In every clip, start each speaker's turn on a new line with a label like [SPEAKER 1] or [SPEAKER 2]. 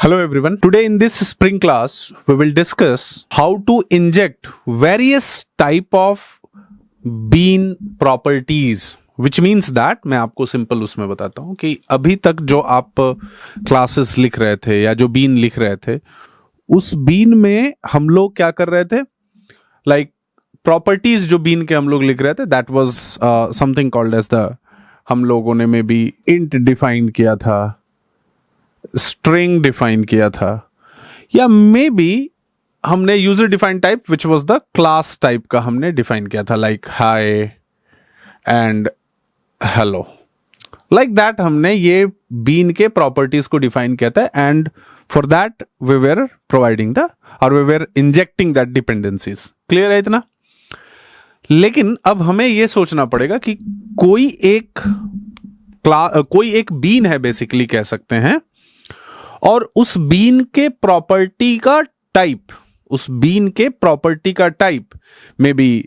[SPEAKER 1] Hello everyone. Today in this spring class, we will discuss how to inject various type of bean properties, which means that मैं आपको simple उसमें बताता हूं कि अभी तक जो आप क्लासेस लिख रहे थे या जो बीन लिख रहे थे, उस बीन में हम लोग क्या कर रहे थे, लाइक प्रॉपर्टीज जो बीन के हम लोग लिख रहे थे, that was something called as the, हम लोगों ने मे बी इंट डिफाइन किया था, स्ट्रिंग डिफाइन किया था, या मे बी हमने user defined type which was the class type का हमने डिफाइन किया था, like hi and hello, like that हमने ये बीन के प्रॉपर्टीज को डिफाइन किया था, and for that we were providing the और we were injecting that dependencies. Clear है इतना? लेकिन अब हमें यह सोचना पड़ेगा कि कोई एक बीन है, बेसिकली कह सकते हैं, और उस बीन के प्रॉपर्टी का टाइप में भी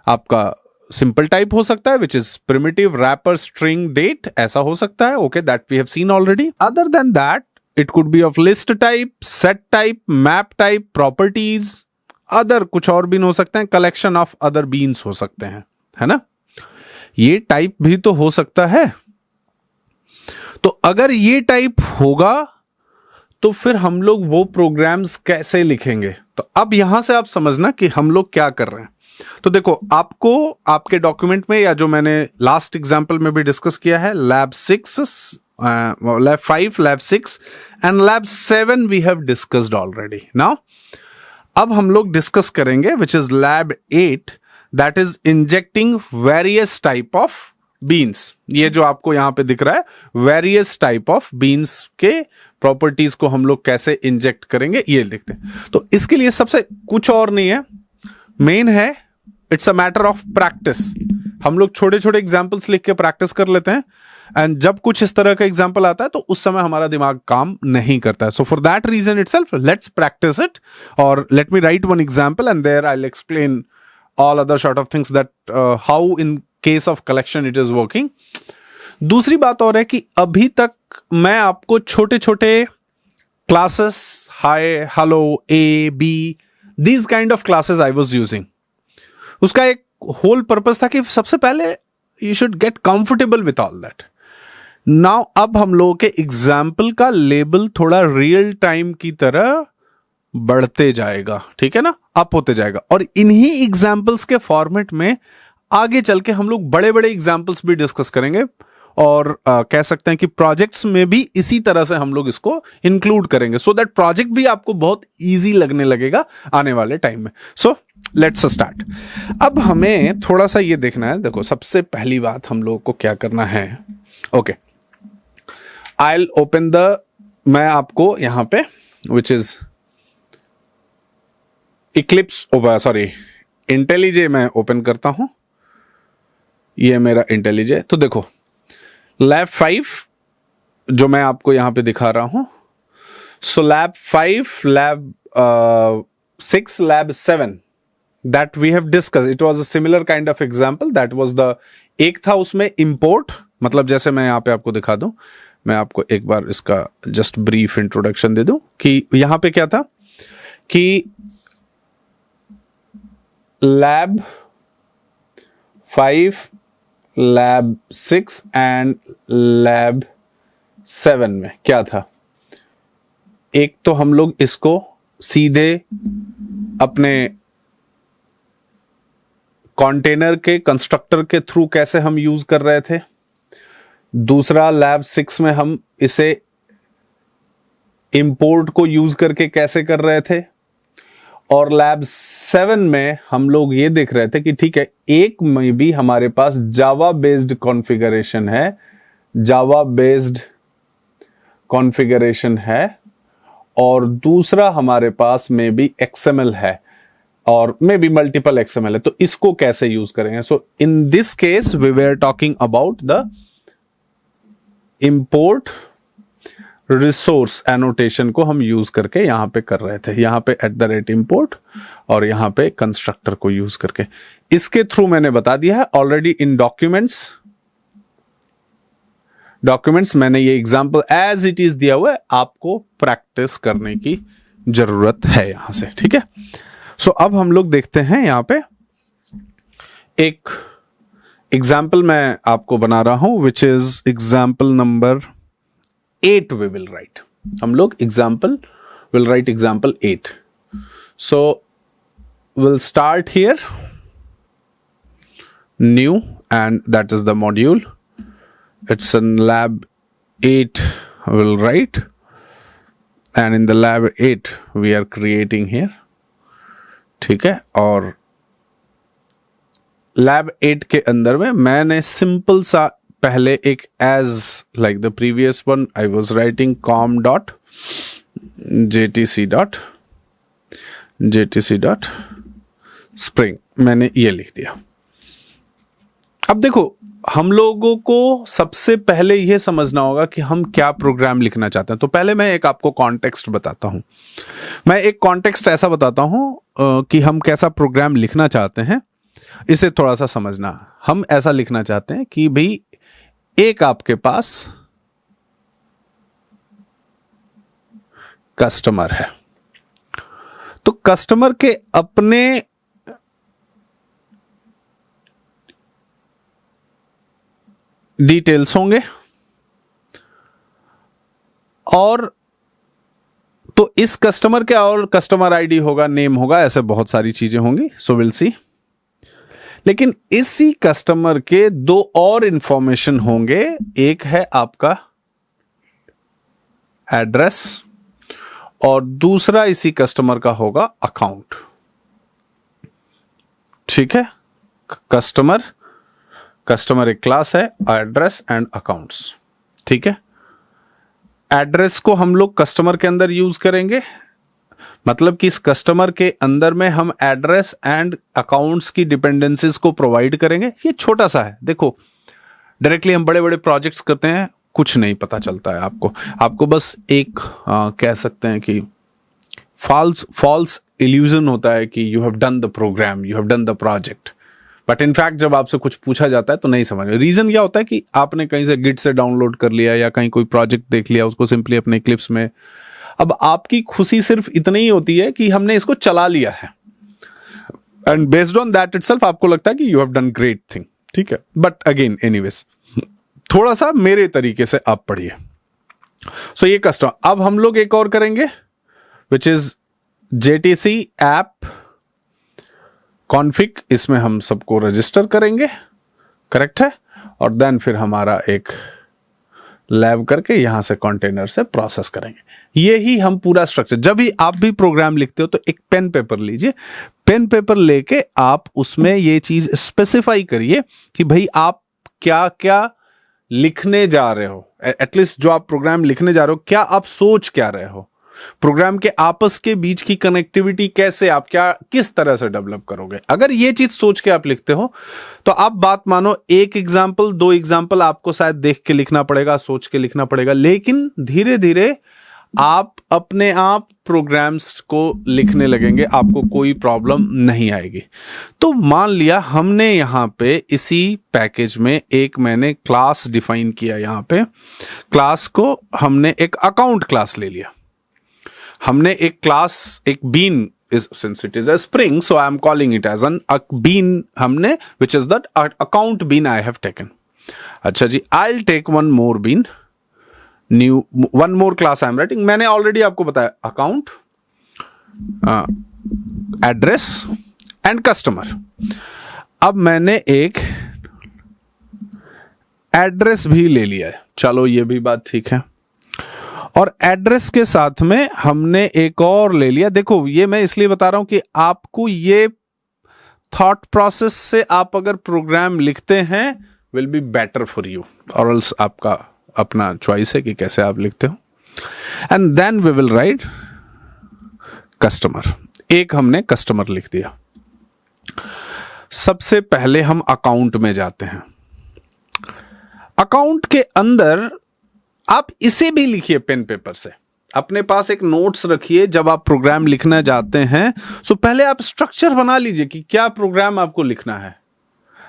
[SPEAKER 1] आपका सिंपल टाइप हो सकता है, which is primitive wrapper string date, ऐसा हो सकता है। Okay, that we have seen already. Other than that it could be of list type, set type, map type, properties, other कुछ और बीन हो सकते हैं, कलेक्शन ऑफ अदर बीन्स हो सकते हैं, है ना? ये टाइप भी तो हो सकता है। तो अगर ये टाइप होगा तो फिर हम लोग वो प्रोग्राम्स कैसे लिखेंगे? तो अब यहां से आप समझना कि हम लोग क्या कर रहे हैं। तो देखो, आपको आपके डॉक्यूमेंट में, या जो मैंने लास्ट एग्जांपल में भी डिस्कस किया है, लैब 5, लैब 6 एंड लैब 7 we have discussed already. Now अब हम लोग डिस्कस करेंगे which is lab 8, that is injecting various type of beans. ये जो आपको यहां पे दिख रहा है, वेरियस टाइप ऑफ बीन्स के प्रॉपर्टीज को हम लोग कैसे इंजेक्ट करेंगे, ये लिखते हैं। तो इसके लिए सबसे कुछ और नहीं है, मेन है, it's a matter of practice. हम लोग छोटे छोटे एग्जांपल्स लिख के प्रैक्टिस कर लेते हैं, एंड जब कुछ इस तरह का एग्जांपल आता है तो उस समय हमारा दिमाग काम नहीं करता है। So for that reason itself, let's practise it, और let me write one example and there I will explain all other sort of things that how in case of collection it is working. दूसरी बात और है कि अभी तक मैं आपको छोटे छोटे classes, hi, hello, A, B, these kind of classes I was using. उसका एक होल पर्पस था कि सबसे पहले you should get comfortable with all that. Now अब हम लोगों के एग्जाम्पल का लेबल थोड़ा रियल टाइम की तरह बढ़ते जाएगा, ठीक है ना, अप होते जाएगा, और इन्हीं एग्जाम्पल्स के फॉर्मेट में आगे चल के हम लोग बड़े बड़े एग्जाम्पल्स भी डिस्कस करेंगे, और कह सकते हैं कि प्रोजेक्ट्स में भी इसी तरह से हम लोग इसको इंक्लूड करेंगे, सो दैट प्रोजेक्ट भी आपको बहुत इजी लगने लगेगा आने वाले टाइम में। So let's start. अब हमें थोड़ा सा ये देखना है। देखो, सबसे पहली बात हम लोग को क्या करना है। Okay, I will open the, मैं आपको यहां पे विच इज इक्लिप्स, सॉरी, इंटेलिजे मैं ओपन करता हूं। ये मेरा इंटेलिजे। तो देखो, लैब 5 जो मैं आपको यहां पे दिखा रहा हूं, so lab 5, lab 6, lab 7 that we have discuss, it was a similar kind of example. That was the, एक था उसमें इंपोर्ट, मतलब जैसे मैं यहां पे आपको दिखा दूं, मैं आपको एक बार इसका जस्ट ब्रीफ इंट्रोडक्शन दे दूं कि यहां पे क्या था कि लैब 5, लैब 6 एंड लैब 7 में क्या था, एक तो हम लोग इसको सीधे अपने कंटेनर के कंस्ट्रक्टर के थ्रू कैसे हम यूज कर रहे थे, दूसरा लैब 6 में हम इसे इंपोर्ट को यूज करके कैसे कर रहे थे, और लैब 7 में हम लोग ये देख रहे थे कि ठीक है, एक में भी हमारे पास जावा बेस्ड कॉन्फ़िगरेशन है, और दूसरा हमारे पास में भी XML है, और मे बी मल्टीपल XML है, तो इसको कैसे यूज करेंगे। So in this case we were talking about the import resource annotation को हम यूज करके यहां पे कर रहे थे, यहां पे @import और यहां पे कंस्ट्रक्टर को यूज करके। इसके थ्रू मैंने बता दिया है ऑलरेडी इन डॉक्यूमेंट्स, डॉक्यूमेंट्स, मैंने ये एग्जाम्पल एज इट इज दिया हुआ है, आपको प्रैक्टिस करने की जरूरत है यहां से, ठीक है। सो अब हम लोग देखते हैं यहां पे एक एग्जाम्पल मैं आपको बना रहा हूं, which is example number 8 we will write. हम लोग example will write example 8। So will start here, new, and that is the module. It's in lab 8 we'll write, and in the lab 8 we are creating here, ठीक है। और lab 8 के अंदर में मैंने simple सा पहले एक as like the previous one I was writing com dot jtc dot spring, मैंने ये लिख दिया। अब देखो, हम लोगों को सबसे पहले यह समझना होगा कि हम क्या प्रोग्राम लिखना चाहते हैं। तो पहले मैं एक आपको कॉन्टेक्स्ट बताता हूं। मैं एक कॉन्टेक्स्ट ऐसा बताता हूं कि हम कैसा प्रोग्राम लिखना चाहते हैं, इसे थोड़ा सा समझना। हम ऐसा लिखना चाहते हैं कि भाई एक आपके पास कस्टमर है, तो कस्टमर के अपने डिटेल्स होंगे, और तो इस कस्टमर के और कस्टमर आईडी होगा, नेम होगा, ऐसे बहुत सारी चीजें होंगी। सो विल सी। लेकिन इसी कस्टमर के दो और इंफॉर्मेशन होंगे, एक है आपका एड्रेस और दूसरा इसी कस्टमर का होगा अकाउंट, ठीक है। कस्टमर एक क्लास है, एड्रेस एंड अकाउंट्स, ठीक है। एड्रेस को हम लोग कस्टमर के अंदर यूज करेंगे, मतलब कि इस कस्टमर के अंदर में हम एड्रेस एंड अकाउंट्स की डिपेंडेंसीज को प्रोवाइड करेंगे। ये छोटा सा है, देखो डायरेक्टली हम बड़े बड़े प्रोजेक्ट्स करते हैं, कुछ नहीं पता चलता है आपको बस एक कह सकते हैं कि फॉल्स इल्यूजन होता है कि you have done the program, you have done the project, but in fact जब आपसे कुछ पूछा जाता है तो नहीं समझ। रीजन क्या होता है कि आपने कहीं से गिट से डाउनलोड कर लिया या कहीं कोई प्रोजेक्ट देख लिया, उसको सिंपली अपने क्लिप्स में। अब आपकी खुशी सिर्फ इतनी ही होती है कि हमने इसको चला लिया है, and based on that itself आपको लगता है कि you have done great thing, ठीक है। बट अगेन एनीवेज, थोड़ा सा मेरे तरीके से आप पढ़िए। सो ये कस्टमर। अब हम लोग एक और करेंगे, which is JTC app config, इसमें हम सबको रजिस्टर करेंगे, करेक्ट है। और देन फिर हमारा एक लैब करके यहां से कंटेनर से प्रोसेस करेंगे। यही हम पूरा स्ट्रक्चर, जब भी आप भी प्रोग्राम लिखते हो तो एक पेन पेपर लीजिए, पेन पेपर लेके आप उसमें ये चीज स्पेसिफाई करिए कि भाई आप क्या क्या लिखने जा रहे हो, एटलीस्ट जो आप प्रोग्राम लिखने जा रहे हो, क्या आप सोच क्या रहे हो, प्रोग्राम के आपस के बीच की कनेक्टिविटी कैसे, आप क्या किस तरह से डेवलप करोगे। अगर ये चीज सोच के आप लिखते हो तो आप बात मानो, एक एग्जाम्पल दो एग्जाम्पल आपको शायद देख के लिखना पड़ेगा, सोच के लिखना पड़ेगा, लेकिन धीरे धीरे आप अपने आप प्रोग्राम्स को लिखने लगेंगे, आपको कोई प्रॉब्लम नहीं आएगी। तो मान लिया हमने यहां पे इसी पैकेज में एक मैंने क्लास डिफाइन किया, यहां पे क्लास को हमने एक अकाउंट क्लास ले लिया, हमने एक क्लास, एक been, since it is a spring so I am calling it as an bean हमने, which is that account bean I have taken। अच्छा जी, I'll take one more bean, new one more class I am writing। मैंने already आपको बताया account, address and customer. अब मैंने एक address भी ले लिया है, चलो ये भी बात ठीक है। और एड्रेस के साथ में हमने एक और ले लिया। देखो ये मैं इसलिए बता रहा हूं कि आपको ये थॉट प्रोसेस से आप अगर प्रोग्राम लिखते हैं will be better for you, और एल्स आपका अपना चॉइस है कि कैसे आप लिखते हो। And then we will write customer. एक हमने कस्टमर लिख दिया। सबसे पहले हम अकाउंट में जाते हैं। अकाउंट के अंदर आप इसे भी लिखिए पेन पेपर से, अपने पास एक नोट्स रखिए। जब आप प्रोग्राम लिखना जाते हैं तो पहले आप स्ट्रक्चर बना लीजिए कि क्या प्रोग्राम आपको लिखना है।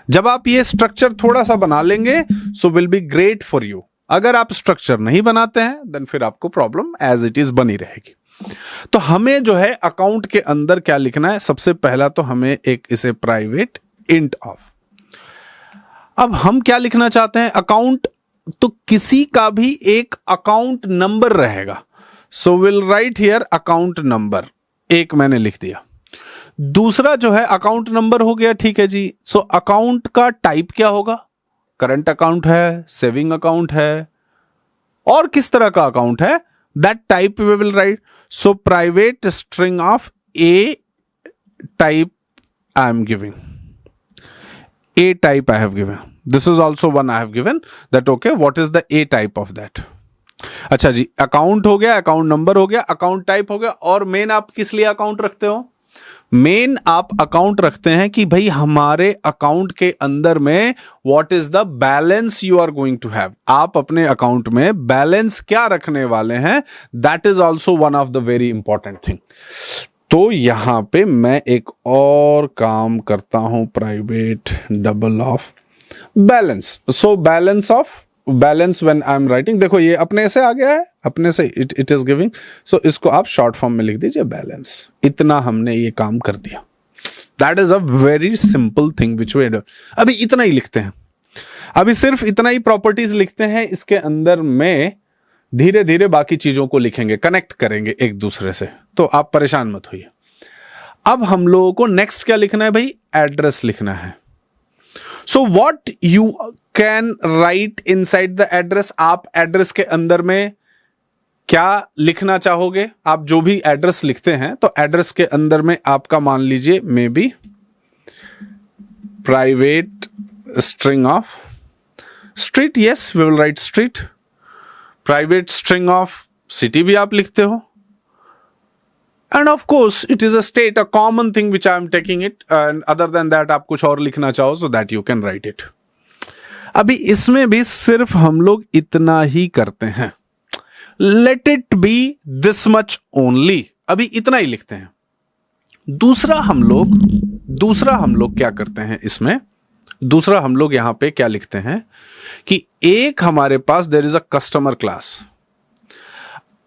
[SPEAKER 1] जब आप ये स्ट्रक्चर थोड़ा सा बना लेंगे so will be great for you. अगर आप स्ट्रक्चर नहीं बनाते हैं देन फिर आपको प्रॉब्लम एज इट इज बनी रहेगी। तो हमें जो है अकाउंट के अंदर क्या लिखना है, सबसे पहला तो हमें एक इसे प्राइवेट इंट ऑफ। अब हम क्या लिखना चाहते हैं, अकाउंट, तो किसी का भी एक अकाउंट नंबर रहेगा, so will write here account number, एक मैंने लिख दिया। दूसरा जो है अकाउंट नंबर हो गया, ठीक है जी। सो अकाउंट का टाइप क्या होगा, करंट अकाउंट है, सेविंग अकाउंट है, और किस तरह का अकाउंट है, that type we will write. So private string of a type I am giving, A type I have given. This is also one I have given that okay, what is the A type of that? अच्छा जी, account हो गया, account number हो गया, account type हो गया, और main आप किस लिए अकाउंट रखते हो, मेन आप अकाउंट रखते हैं कि भाई हमारे अकाउंट के अंदर में what is the balance you are going to have, आप अपने अकाउंट में बैलेंस क्या रखने वाले हैं, that is also one of the very important thing. तो यहां पे मैं एक और काम करता हूं, private double of balance. So balance of, balance when I am writing, देखो ये अपने से आ गया है, अपने से इट इज गिविंग, सो इसको आप शॉर्ट फॉर्म में लिख दीजिए बैलेंस। इतना हमने ये काम कर दिया, that is a very simple thing which we do. अभी इतना ही लिखते हैं, अभी सिर्फ इतना ही प्रॉपर्टीज लिखते हैं, इसके अंदर में धीरे धीरे बाकी चीजों को लिखेंगे, कनेक्ट करेंगे एक दूसरे से, तो आप परेशान मत होइए। अब हम लोगों को नेक्स्ट क्या लिखना है भाई, एड्रेस लिखना है। So what you can right inside the address, आप एड्रेस के अंदर में क्या लिखना चाहोगे, आप जो भी एड्रेस लिखते हैं तो एड्रेस के अंदर में आपका मान लीजिए maybe private string of street, yes we will write street. Private string of city भी आप लिखते हो, and of course it is a state, a common thing which I am taking it, and other than that आप कुछ और लिखना चाहो so that you can write it. अभी इसमें भी सिर्फ हम लोग इतना ही करते हैं, late it B this much only, अभी इतना ही लिखते हैं। दूसरा हम लोग क्या करते हैं इसमें, दूसरा हम लोग यहां पे क्या लिखते हैं कि एक हमारे पास there is a customer class.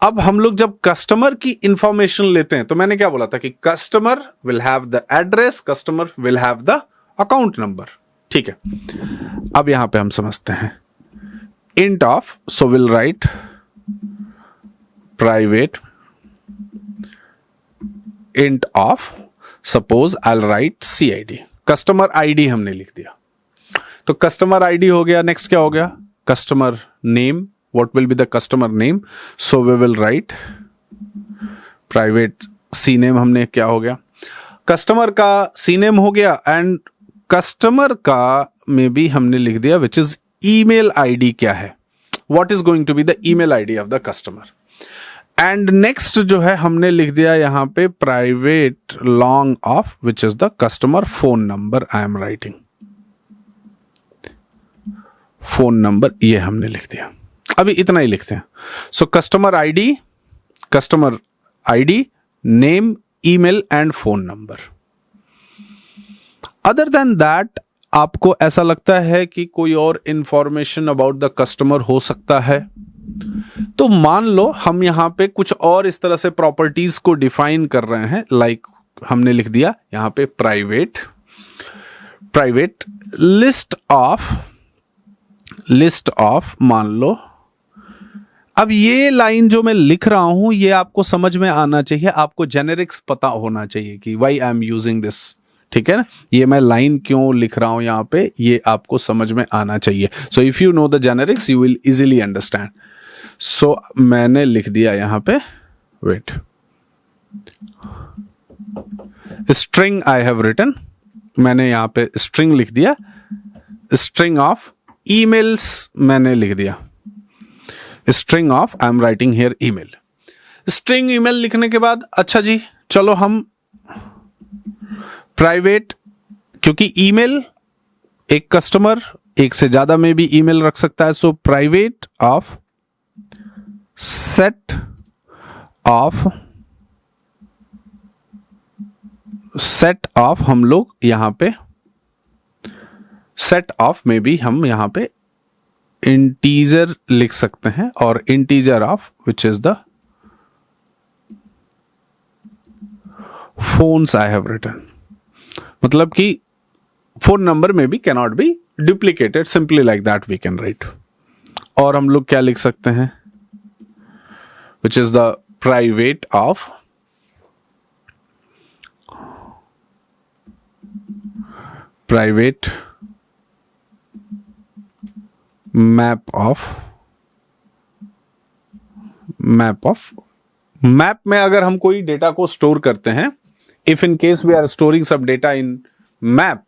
[SPEAKER 1] अब हम लोग जब कस्टमर की इंफॉर्मेशन लेते हैं तो मैंने क्या बोला था कि customer will have the address, customer will have the account number, ठीक है। अब यहां पे हम समझते हैं int of, so will write private int of, suppose I will right CID, customer ID हमने लिख दिया, तो कस्टमर आईडी हो गया। नेक्स्ट क्या हो गया, customer name, what will be the customer name, so we will write private C name, हमने क्या हो गया, कस्टमर का सी नेम हो गया, एंड कस्टमर का में भी हमने लिख दिया विच इज ईमेल आईडी क्या है, what is going to be the email ID of the customer. And next जो है हमने लिख दिया यहां पे private long of which is the customer phone number, I am writing phone number, ये हमने लिख दिया। अभी इतना ही लिखते हैं। So customer ID, name, email and phone number. Other than that आपको ऐसा लगता है कि कोई और इंफॉर्मेशन अबाउट द कस्टमर हो सकता है, तो मान लो हम यहां पे कुछ और इस तरह से प्रॉपर्टीज को डिफाइन कर रहे हैं, लाइक हमने लिख दिया यहां पे प्राइवेट लिस्ट ऑफ मान लो। अब ये लाइन जो मैं लिख रहा हूं ये आपको समझ में आना चाहिए, आपको जेनेरिक्स पता होना चाहिए कि why I am using this, ठीक है ना। ये मैं लाइन क्यों लिख रहा हूं यहां पे, ये आपको समझ में आना चाहिए। So if you know the generics you will easily understand. So मैंने लिख दिया यहां पे, wait, string I have written, मैंने यहां पे स्ट्रिंग लिख दिया, स्ट्रिंग ऑफ ईमेल्स मैंने लिख दिया, string of I am writing here email. String email लिखने के बाद अच्छा जी चलो हम प्राइवेट, क्योंकि ईमेल एक कस्टमर एक से ज्यादा में भी ईमेल रख सकता है, so private of set of हम लोग यहां पे सेट ऑफ में भी हम यहां पे इंटीजर लिख सकते हैं, और integer of which is the phones I have written, मतलब कि फोन नंबर में भी cannot be duplicated, simply like that we can write. और हम लोग क्या लिख सकते हैं, which is the private of private map में अगर हम कोई डेटा को स्टोर करते हैं, if in case we are storing सब data in map,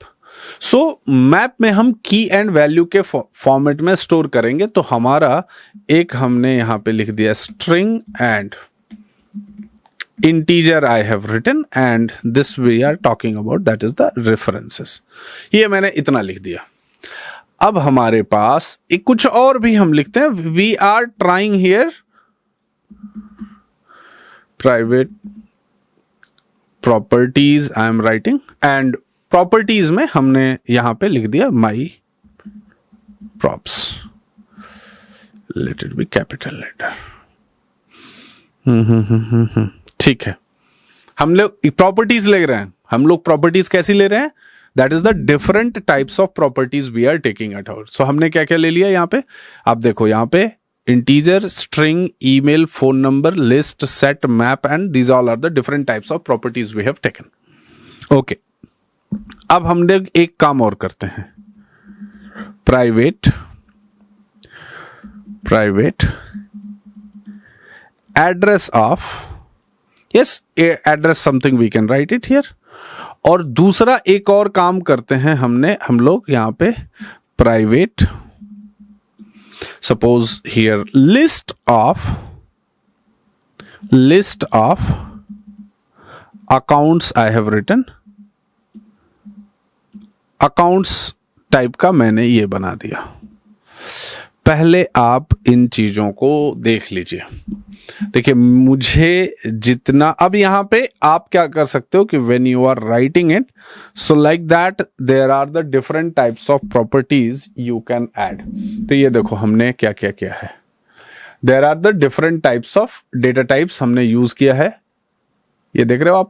[SPEAKER 1] so map में हम की एंड वैल्यू के फॉर्मेट में स्टोर करेंगे। तो हमारा एक हमने यहां पे लिख दिया string and integer I have written, and this we are talking about that is the references. ये मैंने इतना लिख दिया। अब हमारे पास एक कुछ और भी हम लिखते हैं, we are trying here private properties I am writing, and properties में हमने यहां पे लिख दिया my props, let it be capital letter. ठीक है, हम लोग प्रॉपर्टीज ले रहे हैं। हम लोग प्रॉपर्टीज कैसी ले रहे हैं, that is the different types of properties we are taking at out. So हमने क्या क्या ले लिया यहां पे, आप देखो यहां पे integer, string, email, phone number, list, set, map, and these all are the different types of properties we have taken. Okay, अब हम लोग एक काम और करते हैं, private address of, yes address something we can write it here. और दूसरा एक और काम करते हैं हम लोग यहां पे private, suppose here list of accounts I have written, accounts type का मैंने ये बना दिया। पहले आप इन चीजों को देख लीजिए। देखिए मुझे जितना, अब यहां पे आप क्या कर सकते हो कि when you are writing it, so like that there are the different types of properties you can add. तो ये देखो हमने क्या क्या किया है, there are the different types of data types हमने यूज किया है, ये देख रहे हो आप।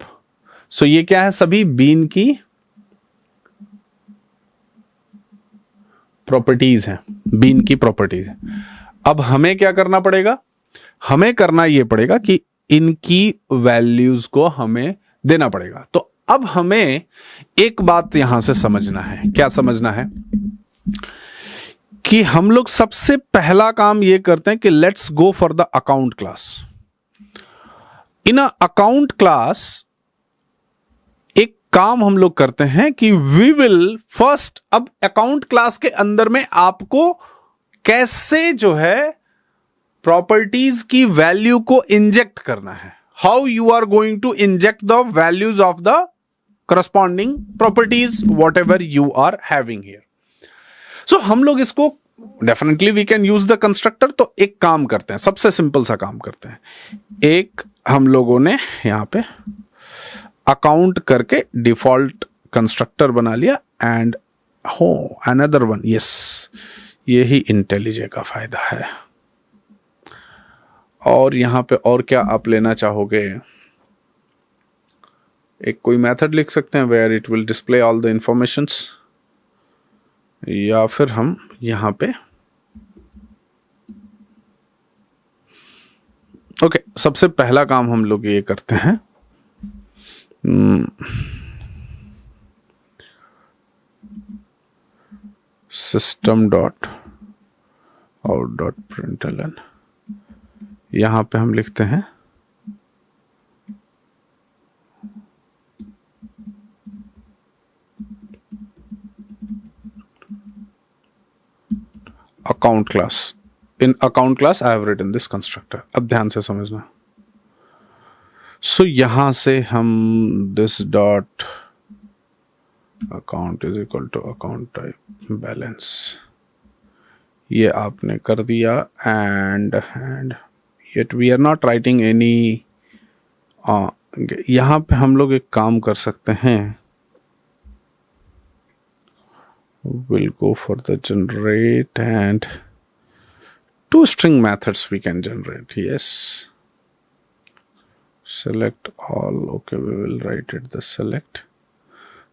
[SPEAKER 1] सो ये क्या है, सभी बीन की प्रॉपर्टीज हैं, बीन की प्रॉपर्टीज है। अब हमें क्या करना पड़ेगा, हमें करना यह पड़ेगा कि इनकी वैल्यूज को हमें देना पड़ेगा। तो अब हमें एक बात यहां से समझना है, क्या समझना है कि हम लोग सबसे पहला काम यह करते हैं कि let's go for the account class. In a account class एक काम हम लोग करते हैं कि वी विल फर्स्ट, अब अकाउंट क्लास के अंदर में आपको कैसे जो है प्रॉपर्टीज की वैल्यू को इंजेक्ट करना है, how you are going to inject the values of the corresponding properties whatever you are having here. So हम लोग इसको definitely we can use the constructor. तो एक काम करते हैं, सबसे सिंपल सा काम करते हैं, एक हम लोगों ने यहां पे अकाउंट करके डिफॉल्ट कंस्ट्रक्टर बना लिया, एंड हो अनदर वन, यस यही इंटेलिजे का फायदा है। और यहां पे और क्या आप लेना चाहोगे, एक कोई मेथड लिख सकते हैं where it will display all the informations, या फिर हम यहां पे ओके सबसे पहला काम हम लोग ये करते हैं, system dot out dot println, यहां पे हम लिखते हैं account class. In account class I have written this constructor. अब ध्यान से समझना। सो यहां से हम this dot account is equal to account type balance, ये आपने कर दिया, and yet we are not writing any. यहां पे हम लोग एक काम कर सकते हैं, will go for the generate, and two string methods we can generate. Yes. Select all. Okay, we will write it the select.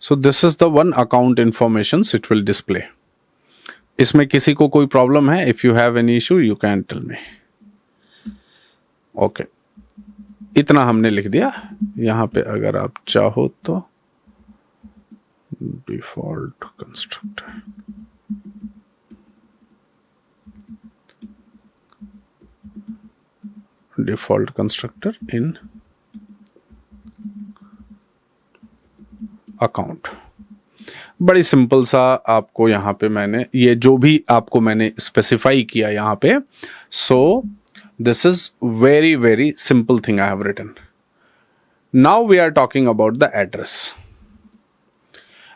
[SPEAKER 1] So this is the one account informations it will display. इसमें किसी को कोई problem है? If you have any issue, you can tell me. Okay. इतना हमने लिख दिया. यहाँ पे अगर आप चाहो तो डिफॉल्ट कंस्ट्रक्टर, डिफॉल्ट कंस्ट्रक्टर इन अकाउंट. बड़ी सिंपल सा आपको यहाँ पे मैंने ये जो भी आपको मैंने स्पेसिफाई किया यहाँ पे, so this is very very simple thing I have written. Now we are talking about the address.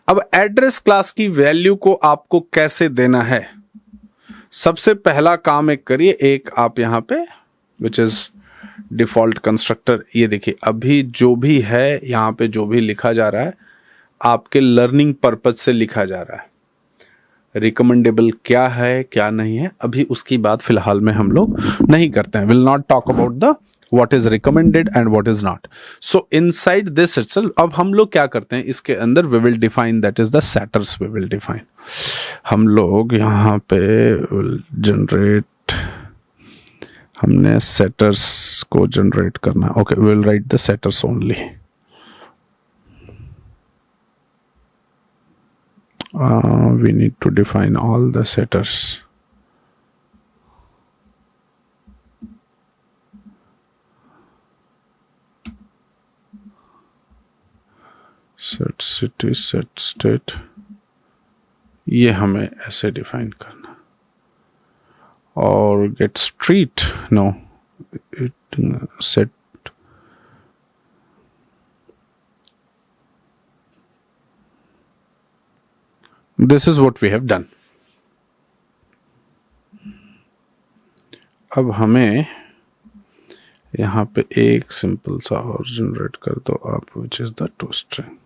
[SPEAKER 1] अब एड्रेस क्लास की वैल्यू को आपको कैसे देना है? सबसे पहला काम एक करिए, एक आप यहाँ पे विच इज डिफॉल्ट कंस्ट्रक्टर. ये देखिए अभी जो भी है यहाँ पे जो भी लिखा जा रहा है आपके लर्निंग पर्पज से लिखा जा रहा है. रिकमेंडेबल क्या है क्या नहीं है अभी उसकी बात फिलहाल में हम लोग नहीं करते हैं. Will not talk about the what is recommended and what is not. So inside this itself, अब हम लोग क्या करते हैं इसके अंदर we will define, that is the setters we will define. हम लोग यहाँ पे will generate, हमने setters को generate करना है. Okay, we will write the setters only. We need to define all the setters. Set city, set state, ये हमें ऐसे डिफाइन करना. और get street, no, it set this is what we have done. अब हमें यहाँ पे एक सिंपल सा और जनरेट कर दो आप, विच इज द टू स्ट्रिंग.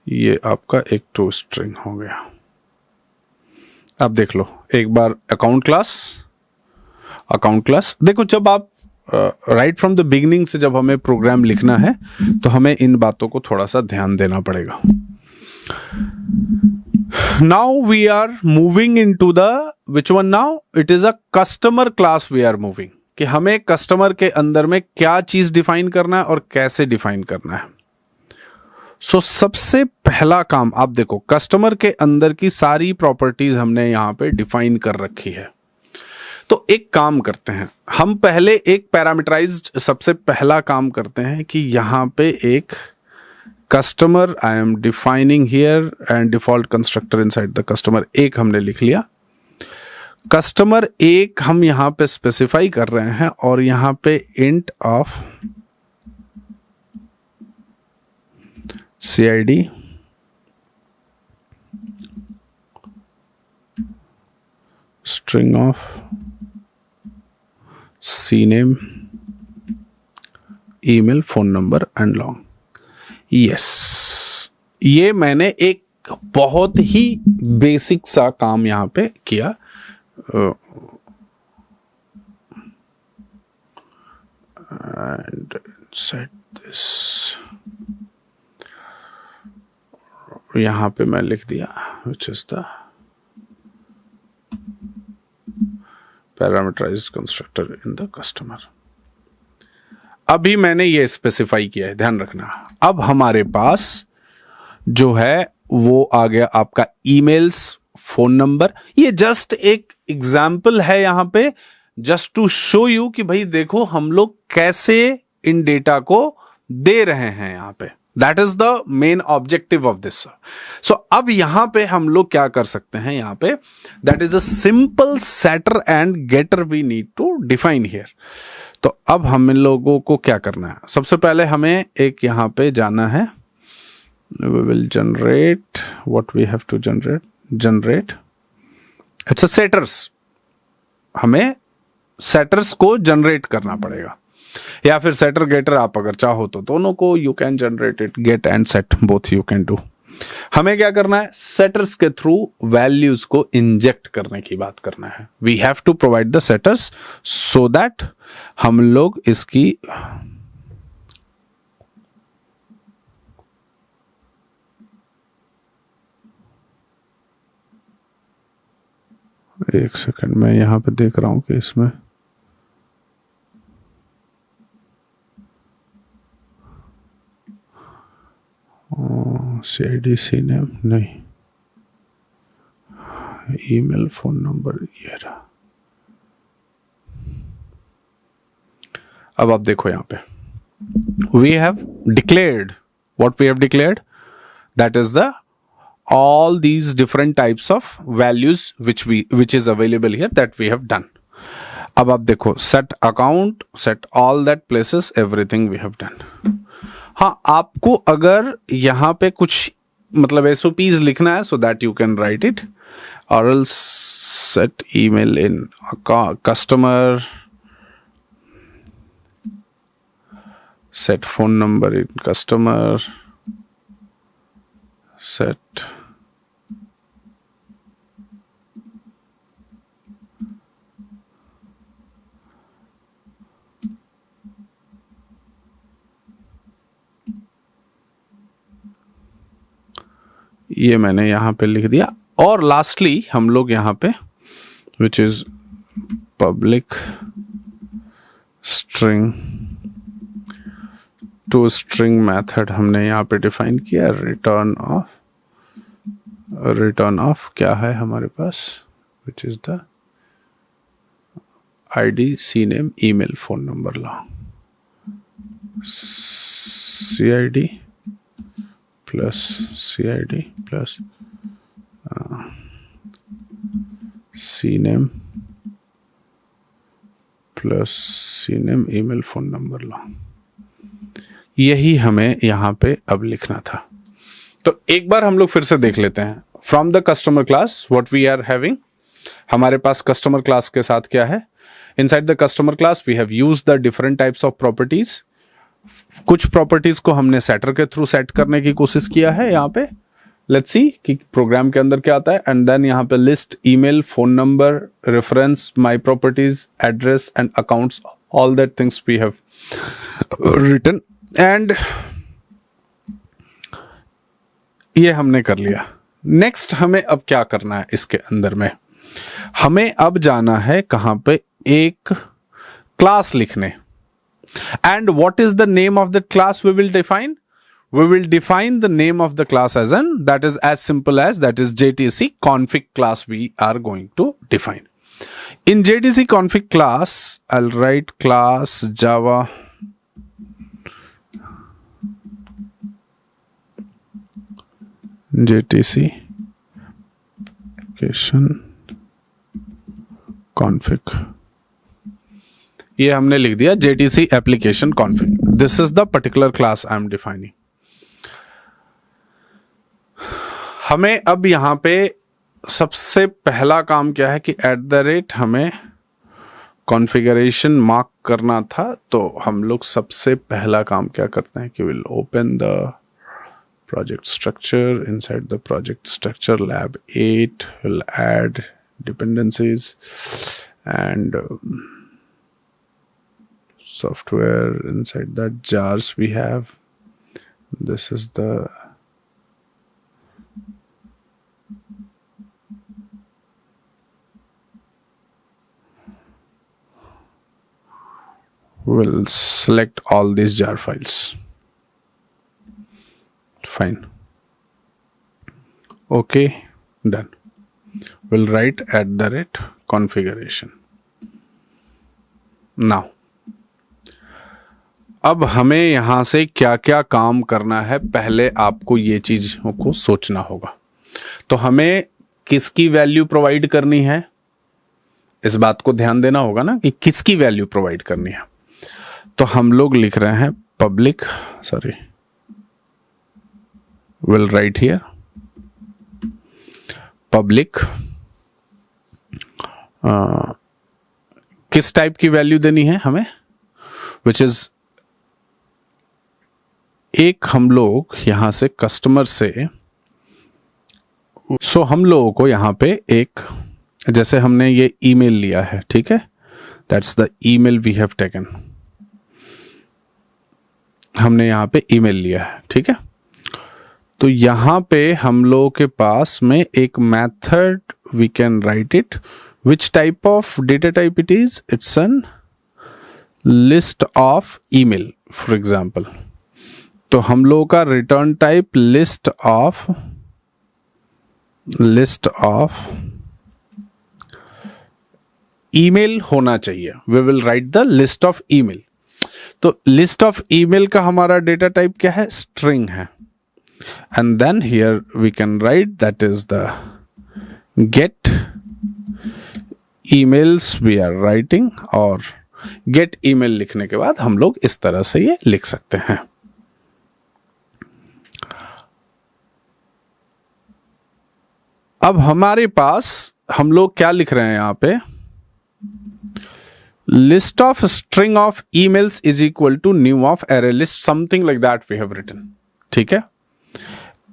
[SPEAKER 1] ये आपका एक टू स्ट्रिंग हो गया. अब देख लो एक बार अकाउंट क्लास देखो. जब आप राइट फ्रॉम द बिगिनिंग से जब हमें प्रोग्राम लिखना है तो हमें इन बातों को थोड़ा सा ध्यान देना पड़ेगा. Now we are moving into the which one, now it is a customer class we are moving, कि हमें कस्टमर के अंदर में क्या चीज डिफाइन करना है और कैसे डिफाइन करना है. सो सबसे पहला काम आप देखो, कस्टमर के अंदर की सारी प्रॉपर्टीज हमने यहां पे डिफाइन कर रखी है. तो एक काम करते हैं हम, पहले एक पैरामीटराइज्ड सबसे पहला काम करते हैं कि यहां पे एक customer I M defining here and default constructor inside the customer एक हमने लिख लिया. कस्टमर एक हम यहां पे स्पेसिफाई कर रहे हैं और यहां पे int of CID string of CNAME, email, phone number and long. Yes, ये मैंने एक बहुत ही बेसिक सा काम यहां पे किया. And set this, यहां पे मैं लिख दिया which is the parameterised constructor in the customer. अभी मैंने ये स्पेसिफाई किया है, ध्यान रखना. अब हमारे पास जो है वो आ गया आपका ईमेल्स, फोन नंबर. ये जस्ट एक एग्जाम्पल है यहां पे, जस्ट टू शो यू कि भाई देखो हम लोग कैसे इन डेटा को दे रहे हैं यहां पे. That is the main objective of this. So अब यहां पे हम लोग क्या कर सकते हैं, यहां पे that is a simple setter and getter we need to define here. तो अब हम लोगों को क्या करना है, सबसे पहले हमें एक यहां पे जाना है. We will generate what we have to generate it's a setters. हमें सेटर्स को जनरेट करना पड़ेगा, या फिर सेटर गेटर आप अगर चाहो तो दोनों को you can generate it, get and set both you can do. हमें क्या करना है, सेटर्स के थ्रू वैल्यूज को इंजेक्ट करने की बात करना है. We have to provide the setters so that हम लोग इसकी एक सेकंड, मैं यहां पे देख रहा हूं कि इसमें CID CNAME नहीं, ईमेल फोन नंबर ये रहा. अब आप देखो यहां पे we have declared what we have declared, that is the all these different types of values which is available here that we have done. अब आप देखो set account, set all that places, everything we have done. हाँ, आपको अगर यहाँ पे कुछ मतलब SOPs लिखना है so that you can write it, or else set email in customer, set phone number in customer, set ये मैंने यहाँ पे लिख दिया. और लास्टली हम लोग यहाँ पे which is public string to string method हमने यहाँ पे डिफाइन किया. रिटर्न ऑफ क्या है हमारे पास, which is the ID CNAME email phone number ला. CID plus CID plus CNAME plus CNAME email phone number ला. यही हमें यहाँ पे अब लिखना था. तो एक बार हम लोग फिर से देख लेते हैं. From the customer class what we are having, हमारे पास कस्टमर क्लास के साथ क्या है. Inside the customer class we have used the different types of properties. कुछ प्रॉपर्टीज को हमने सेटर के थ्रू सेट करने की कोशिश किया है. यहाँ पे लेट्स सी कि प्रोग्राम के अंदर क्या आता है. एंड देन यहाँ पे list, email, phone number, reference, my properties, address and accounts, all that things we have written. And ये हमने कर लिया. नेक्स्ट हमें अब क्या करना है इसके अंदर में, हमें अब जाना है कहां पे, एक क्लास लिखने. And what is the name of the class we will define? We will define the name of the class that is as simple as that is JTC config class we are going to define. In JTC config class, I'll write class Java JTC application config. ये हमने लिख दिया JTC application config. This is the particular class I am defining. हमें अब यहां पे सबसे पहला काम क्या है कि @ हमें कॉन्फ़िगरेशन मार्क करना था. तो हम लोग सबसे पहला काम क्या करते हैं कि will open the project structure. Inside the project structure, lab 8 will add dependencies and software. Inside that jars we have, this is the we'll select all these jar files. Fine. Okay, done. We'll write @ configuration. Now, अब हमें यहां से क्या क्या काम करना है, पहले आपको ये चीजों को सोचना होगा. तो हमें किसकी वैल्यू प्रोवाइड करनी है, इस बात को ध्यान देना होगा ना कि किसकी वैल्यू प्रोवाइड करनी है. तो हम लोग लिख रहे हैं public, sorry, we'll write here public. किस टाइप की वैल्यू देनी है हमें, विच इज एक हम लोग यहां से कस्टमर से सो हम लोगों को यहाँ पे एक, जैसे हमने ये ईमेल लिया है, ठीक है, that's the email we have taken, हमने यहाँ पे ईमेल लिया है, ठीक है। तो यहाँ पे हम लोगों के पास में एक method we can write it, which type of data type it is, it's an list of email for example. तो हम लोगों का return type list of email होना चाहिए। We will write the list of email. तो list of email का हमारा data type क्या है, स्ट्रिंग है। And then here we can write that is the get emails we are writing, और get email लिखने के बाद हम लोग इस तरह से ये लिख सकते हैं। अब हमारे पास हम लोग क्या लिख रहे हैं यहां पे, list of string of emails is equal to new of array list, something like that we have written, ठीक है।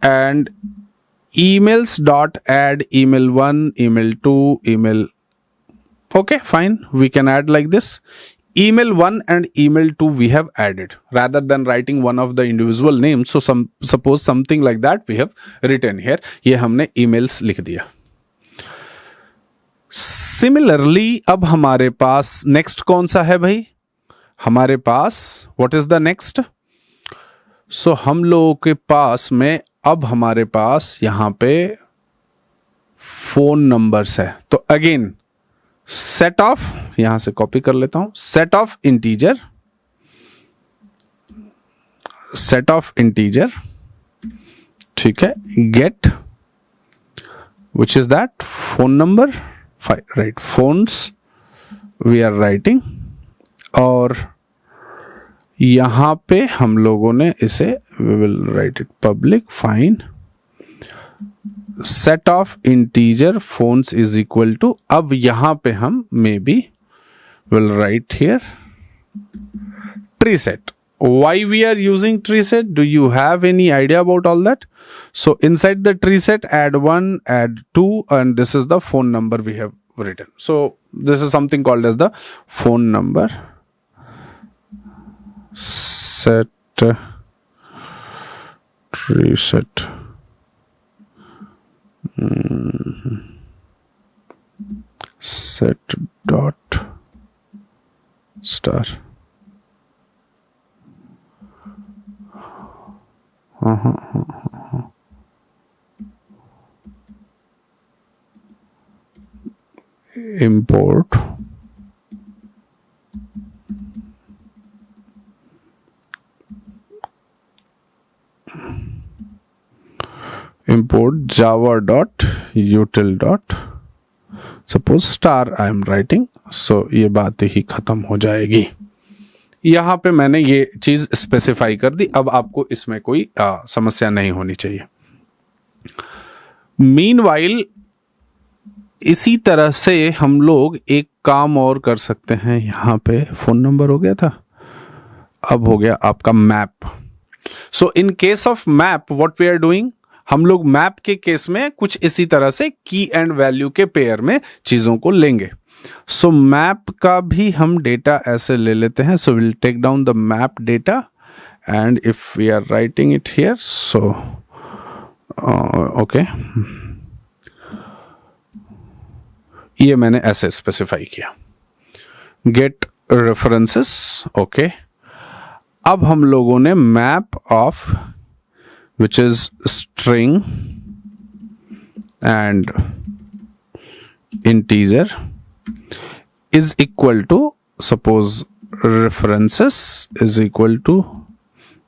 [SPEAKER 1] And emails dot add email 1, email 2, email, okay fine, we can add like this. Email 1 and email 2 we have added rather than writing one of the individual names. So suppose something like that we have written here. ये हमने emails लिख दिया। Similarly अब हमारे पास next कौन सा है भाई, हमारे पास what is the next? So हम लोगों के पास में अब हमारे पास यहां पे फोन नंबर्स है। तो अगेन सेट ऑफ, यहां से कॉपी कर लेता हूं, सेट ऑफ इंटीजर, ठीक है, get which is that phone number, right, phones we are writing, और यहां पे हम लोगों ने इसे we will write it public, fine, set of integer phones is equal to, अब यहां पे हम may be will write here tree set. Why we are using tree set? Do you have any idea about all that? So inside the tree set, add 1, add 2, and this is the phone number we have written. So this is something called as the phone number set, tree set. Set dot star. Import java dot util dot suppose star I am writing, so ये बात ही खत्म हो जाएगी। यहां पे मैंने ये चीज स्पेसिफाई कर दी। अब आपको इसमें कोई समस्या नहीं होनी चाहिए। मीनवाइल इसी तरह से हम लोग एक काम और कर सकते हैं। यहां पे फोन नंबर हो गया था, अब हो गया आपका map. So in case of map what we are doing, हम लोग मैप के केस में कुछ इसी तरह से की एंड वैल्यू के पेयर में चीजों को लेंगे। सो मैप का भी हम डेटा ऐसे ले लेते हैं। So will take down the map data and if we are writing it here, so okay, ये मैंने ऐसे स्पेसिफाई किया, गेट रेफरेंसेस, ओके। अब हम लोगों ने map of which is string and integer is equal to, suppose references is equal to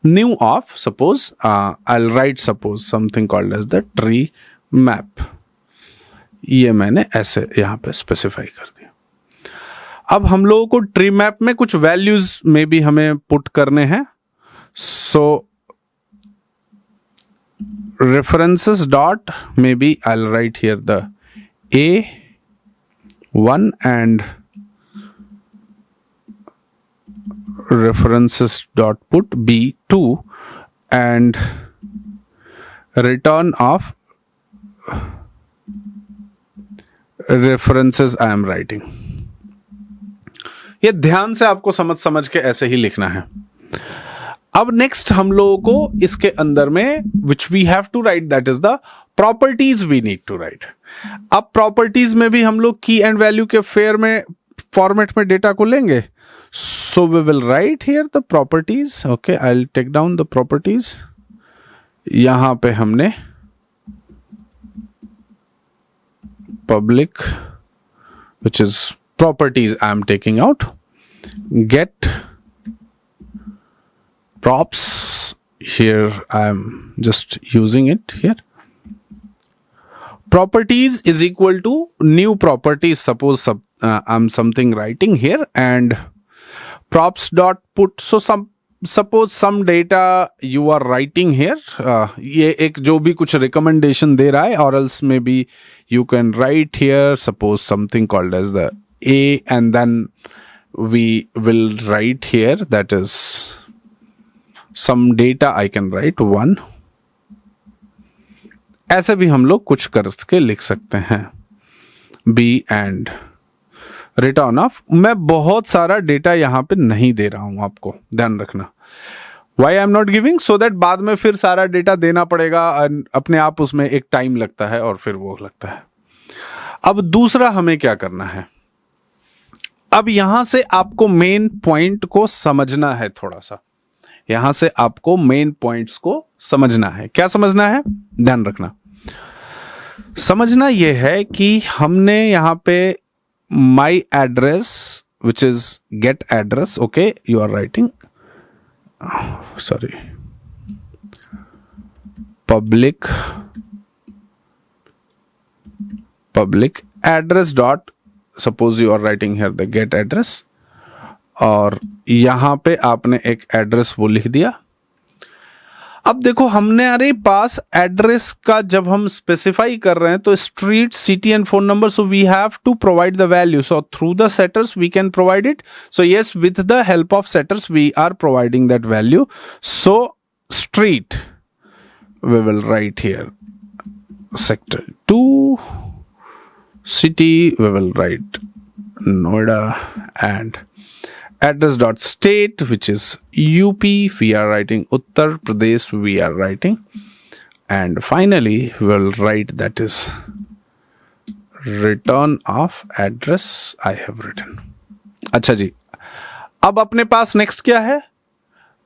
[SPEAKER 1] new of, suppose I'll write suppose something called as the tree map। ये मैंने ऐसे यहां पे स्पेसिफाई कर दिया। अब हम लोगों को ट्री मैप में कुछ वैल्यूज में भी हमें पुट करने हैं। सो references dot, maybe I'll write here the A1 and references dot put B2 and return of references I am writing. ये ध्यान से आपको समझ के ऐसे ही लिखना है। अब नेक्स्ट हम लोगों को इसके अंदर में which we have to write, that is the properties we need to write. अब प्रॉपर्टीज में भी हम लोग की एंड वैल्यू के फेयर में फॉर्मेट में डेटा को लेंगे। So we will write here the properties. Okay, I will take down the properties. यहां पे हमने public, which is properties I am taking out, get props, here I am just using it here. Properties is equal to new properties, suppose I'm something writing here, and props dot put, so suppose some data you are writing here, ये एक जो भी कुछ recommendation दे रहा है, or else maybe you can write here suppose something called as the A, and then we will write here, that is some data I can write 1, ऐसे भी हम लोग कुछ करके लिख सकते हैं। B and रिटर्न ऑफ, मैं बहुत सारा डेटा यहां पे नहीं दे रहा हूं, आपको ध्यान रखना। Why I am not giving, so that बाद में फिर सारा डेटा देना पड़ेगा, अपने आप उसमें एक टाइम लगता है और फिर वो लगता है। अब दूसरा हमें क्या करना है, अब यहां से आपको मेन पॉइंट को समझना है, थोड़ा सा यहां से आपको मेन पॉइंट्स को समझना है। क्या समझना है, ध्यान रखना। समझना यह है कि हमने यहां पे my address, which is get address, okay, you are writing, sorry, public address dot, suppose you are writing here the get address, और यहां पे आपने एक एड्रेस वो लिख दिया। अब देखो हमने अरे पास एड्रेस का जब हम स्पेसिफाई कर रहे हैं तो street, city and phone number, so we have to provide the value, so through the setters we can provide it. So yes, with the help of setters we are providing that value. So street we will write here sector 2, city we will write Noida, and address dot state, which is UP, we are writing Uttar Pradesh, we are writing, and finally we'll write, that is return of address I have written। अच्छा जी, अब अपने पास next क्या है,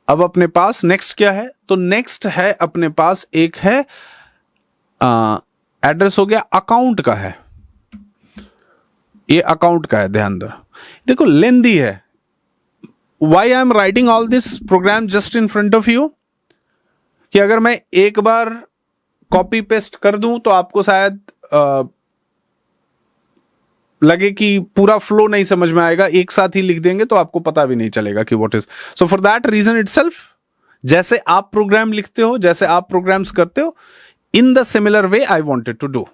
[SPEAKER 1] अब अपने पास next क्या है, तो नेक्स्ट है अपने पास एक है एड्रेस हो गया, अकाउंट का है, ये अकाउंट का है, ध्यान दो। देखो लेंदी है, why I am writing all this program just in front of you, कि अगर मैं एक बार कॉपी पेस्ट कर दूं तो आपको शायद लगे कि पूरा फ्लो नहीं समझ में आएगा, एक साथ ही लिख देंगे तो आपको पता भी नहीं चलेगा कि what is. So for that reason itself, जैसे आप प्रोग्राम लिखते हो, जैसे आप प्रोग्राम्स करते हो, in the similar way I wanted to do.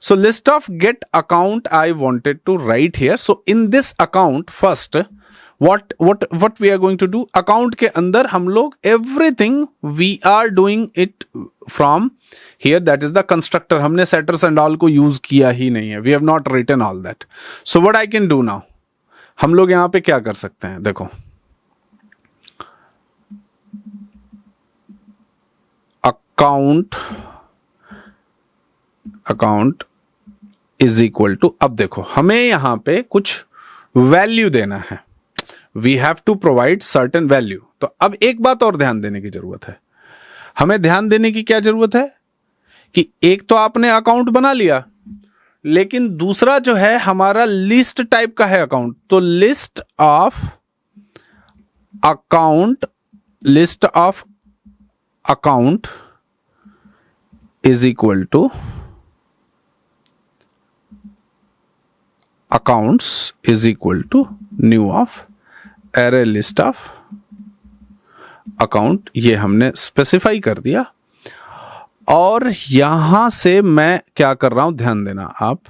[SPEAKER 1] So list of get account I wanted to write here. So in this account first, what we are going to do, account के अंदर हम लोग everything we are doing it from here, that is the constructor, हमने setters and all को use किया ही नहीं है, we have not written all that. So what I can do now, हम लोग यहाँ पे क्या कर सकते हैं, देखो account इज इक्वल टू, अब देखो हमें यहां पे कुछ वैल्यू देना है, we have to provide certain value. तो अब एक बात और ध्यान देने की जरूरत है, हमें ध्यान देने की क्या जरूरत है कि एक तो आपने अकाउंट बना लिया, लेकिन दूसरा जो है हमारा लिस्ट टाइप का है अकाउंट, तो list of account is equal to accounts is equal to new of array list of account, ये हमने स्पेसिफाई कर दिया। और यहां से मैं क्या कर रहा हूं, ध्यान देना आप,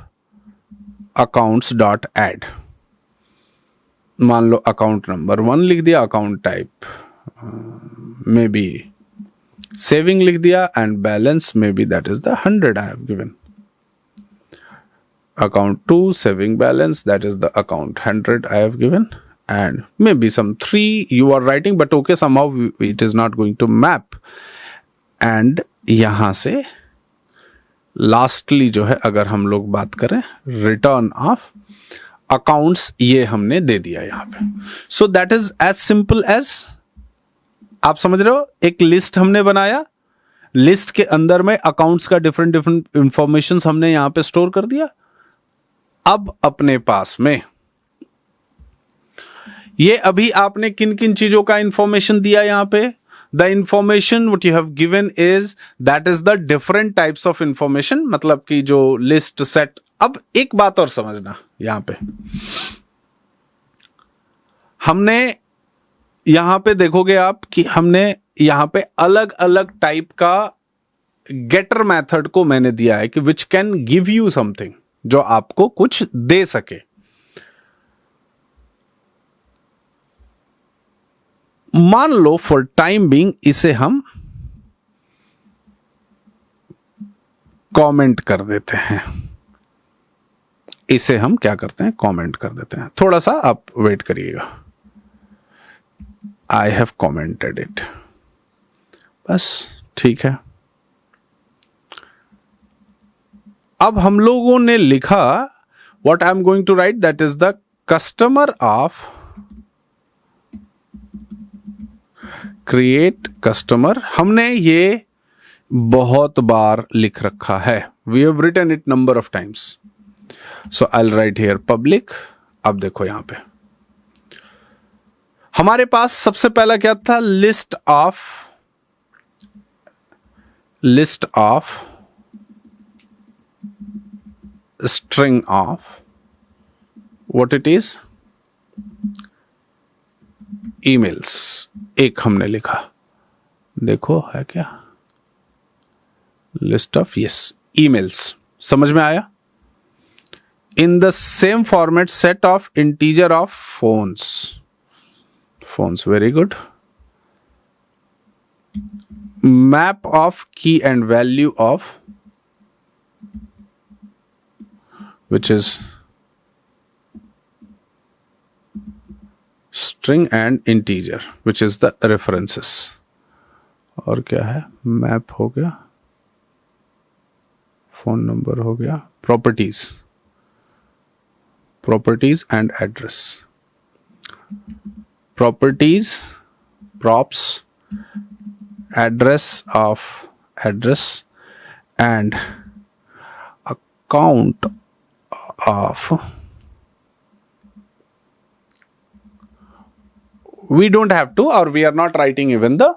[SPEAKER 1] accounts डॉट एड, मान लो अकाउंट नंबर 1 लिख दिया, account type may be saving लिख दिया, and balance may be that is the 100 I have given. account 2 saving balance, that is the account 100 I have given, and maybe some 3 you are writing, but okay, somehow it is not going to map. And यहां से lastly जो है अगर हम लोग बात करें return of accounts, ये हमने दे दिया यहां पे. So that is as simple as, आप समझ रहे हो, एक लिस्ट हमने बनाया, लिस्ट के अंदर में अकाउंट्स का डिफरेंट डिफरेंट इंफॉर्मेशन हमने यहां पे स्टोर कर दिया. अब अपने पास में ये अभी आपने किन किन चीजों का इंफॉर्मेशन दिया यहां पे, the information what you have given is that is the different types of information, मतलब कि जो लिस्ट सेट. अब एक बात और समझना, यहां पे हमने यहां पे देखोगे आप कि हमने यहां पे अलग अलग टाइप का गेटर मेथड को मैंने दिया है कि which can give you something, जो आपको कुछ दे सके. मान लो फॉर टाइम बीइंग इसे हम कमेंट कर देते हैं, इसे हम क्या करते हैं, कमेंट कर देते हैं. थोड़ा सा आप वेट करिएगा. आई हैव कमेंटेड इट, बस ठीक है. अब हम लोगों ने लिखा what I am going to write, that is the customer of create customer. हमने ये बहुत बार लिख रखा है, we have written it number of times. So I will write here public. अब देखो यहां पे हमारे पास सबसे पहला क्या था, list of string of what it is, emails. एक हमने लिखा, देखो है क्या, लिस्ट ऑफ, यस, ईमेल्स. समझ में आया. In the same format set of integer of phones, very good. Map of key and value of which is string and integer, which is the references. और क्या है, मैप हो गया, phone number हो गया, properties and address. Properties, props, address of address, and account of, we don't have to, or we are not writing even the.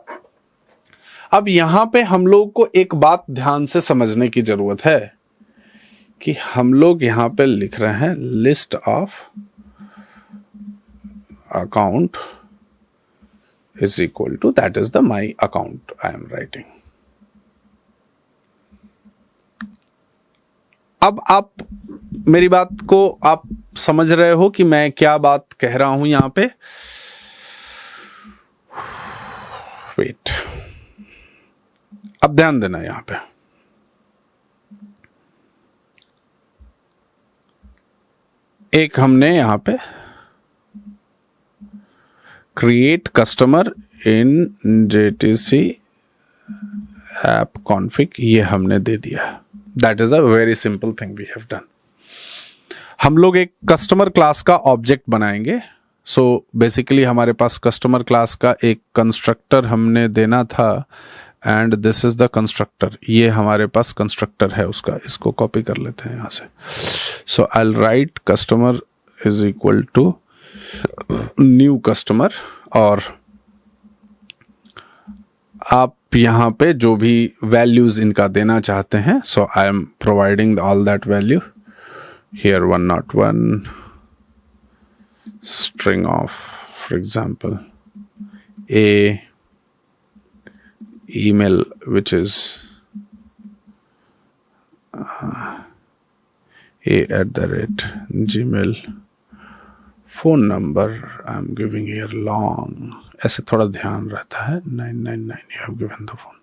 [SPEAKER 1] अब यहां पे हम लोग को एक बात ध्यान से समझने की जरूरत है कि हम लोग यहां पे लिख रहे हैं list of account is equal to, that is the my account I am writing. अब आप मेरी बात को आप समझ रहे हो कि मैं क्या बात कह रहा हूं यहां पे. वेट, अब ध्यान देना यहां पे. एक हमने यहां पे create customer in JTC app config, ये हमने दे दिया. That is a very simple thing we have done. हम लोग एक कस्टमर क्लास का ऑब्जेक्ट बनाएंगे. सो बेसिकली हमारे पास कस्टमर क्लास का एक कंस्ट्रक्टर हमने देना था, and this is the constructor. ये हमारे पास कंस्ट्रक्टर है उसका, इसको कॉपी कर लेते हैं यहां से. So I will write customer is equal to new customer, और आप यहां पे जो भी वैल्यूज इनका देना चाहते हैं, so I am providing all that value here. 101 string of, for example, a email which is a@gmail. phone number I'm giving here long, ऐसे थोड़ा ध्यान रहता है. 999 you have given the phone.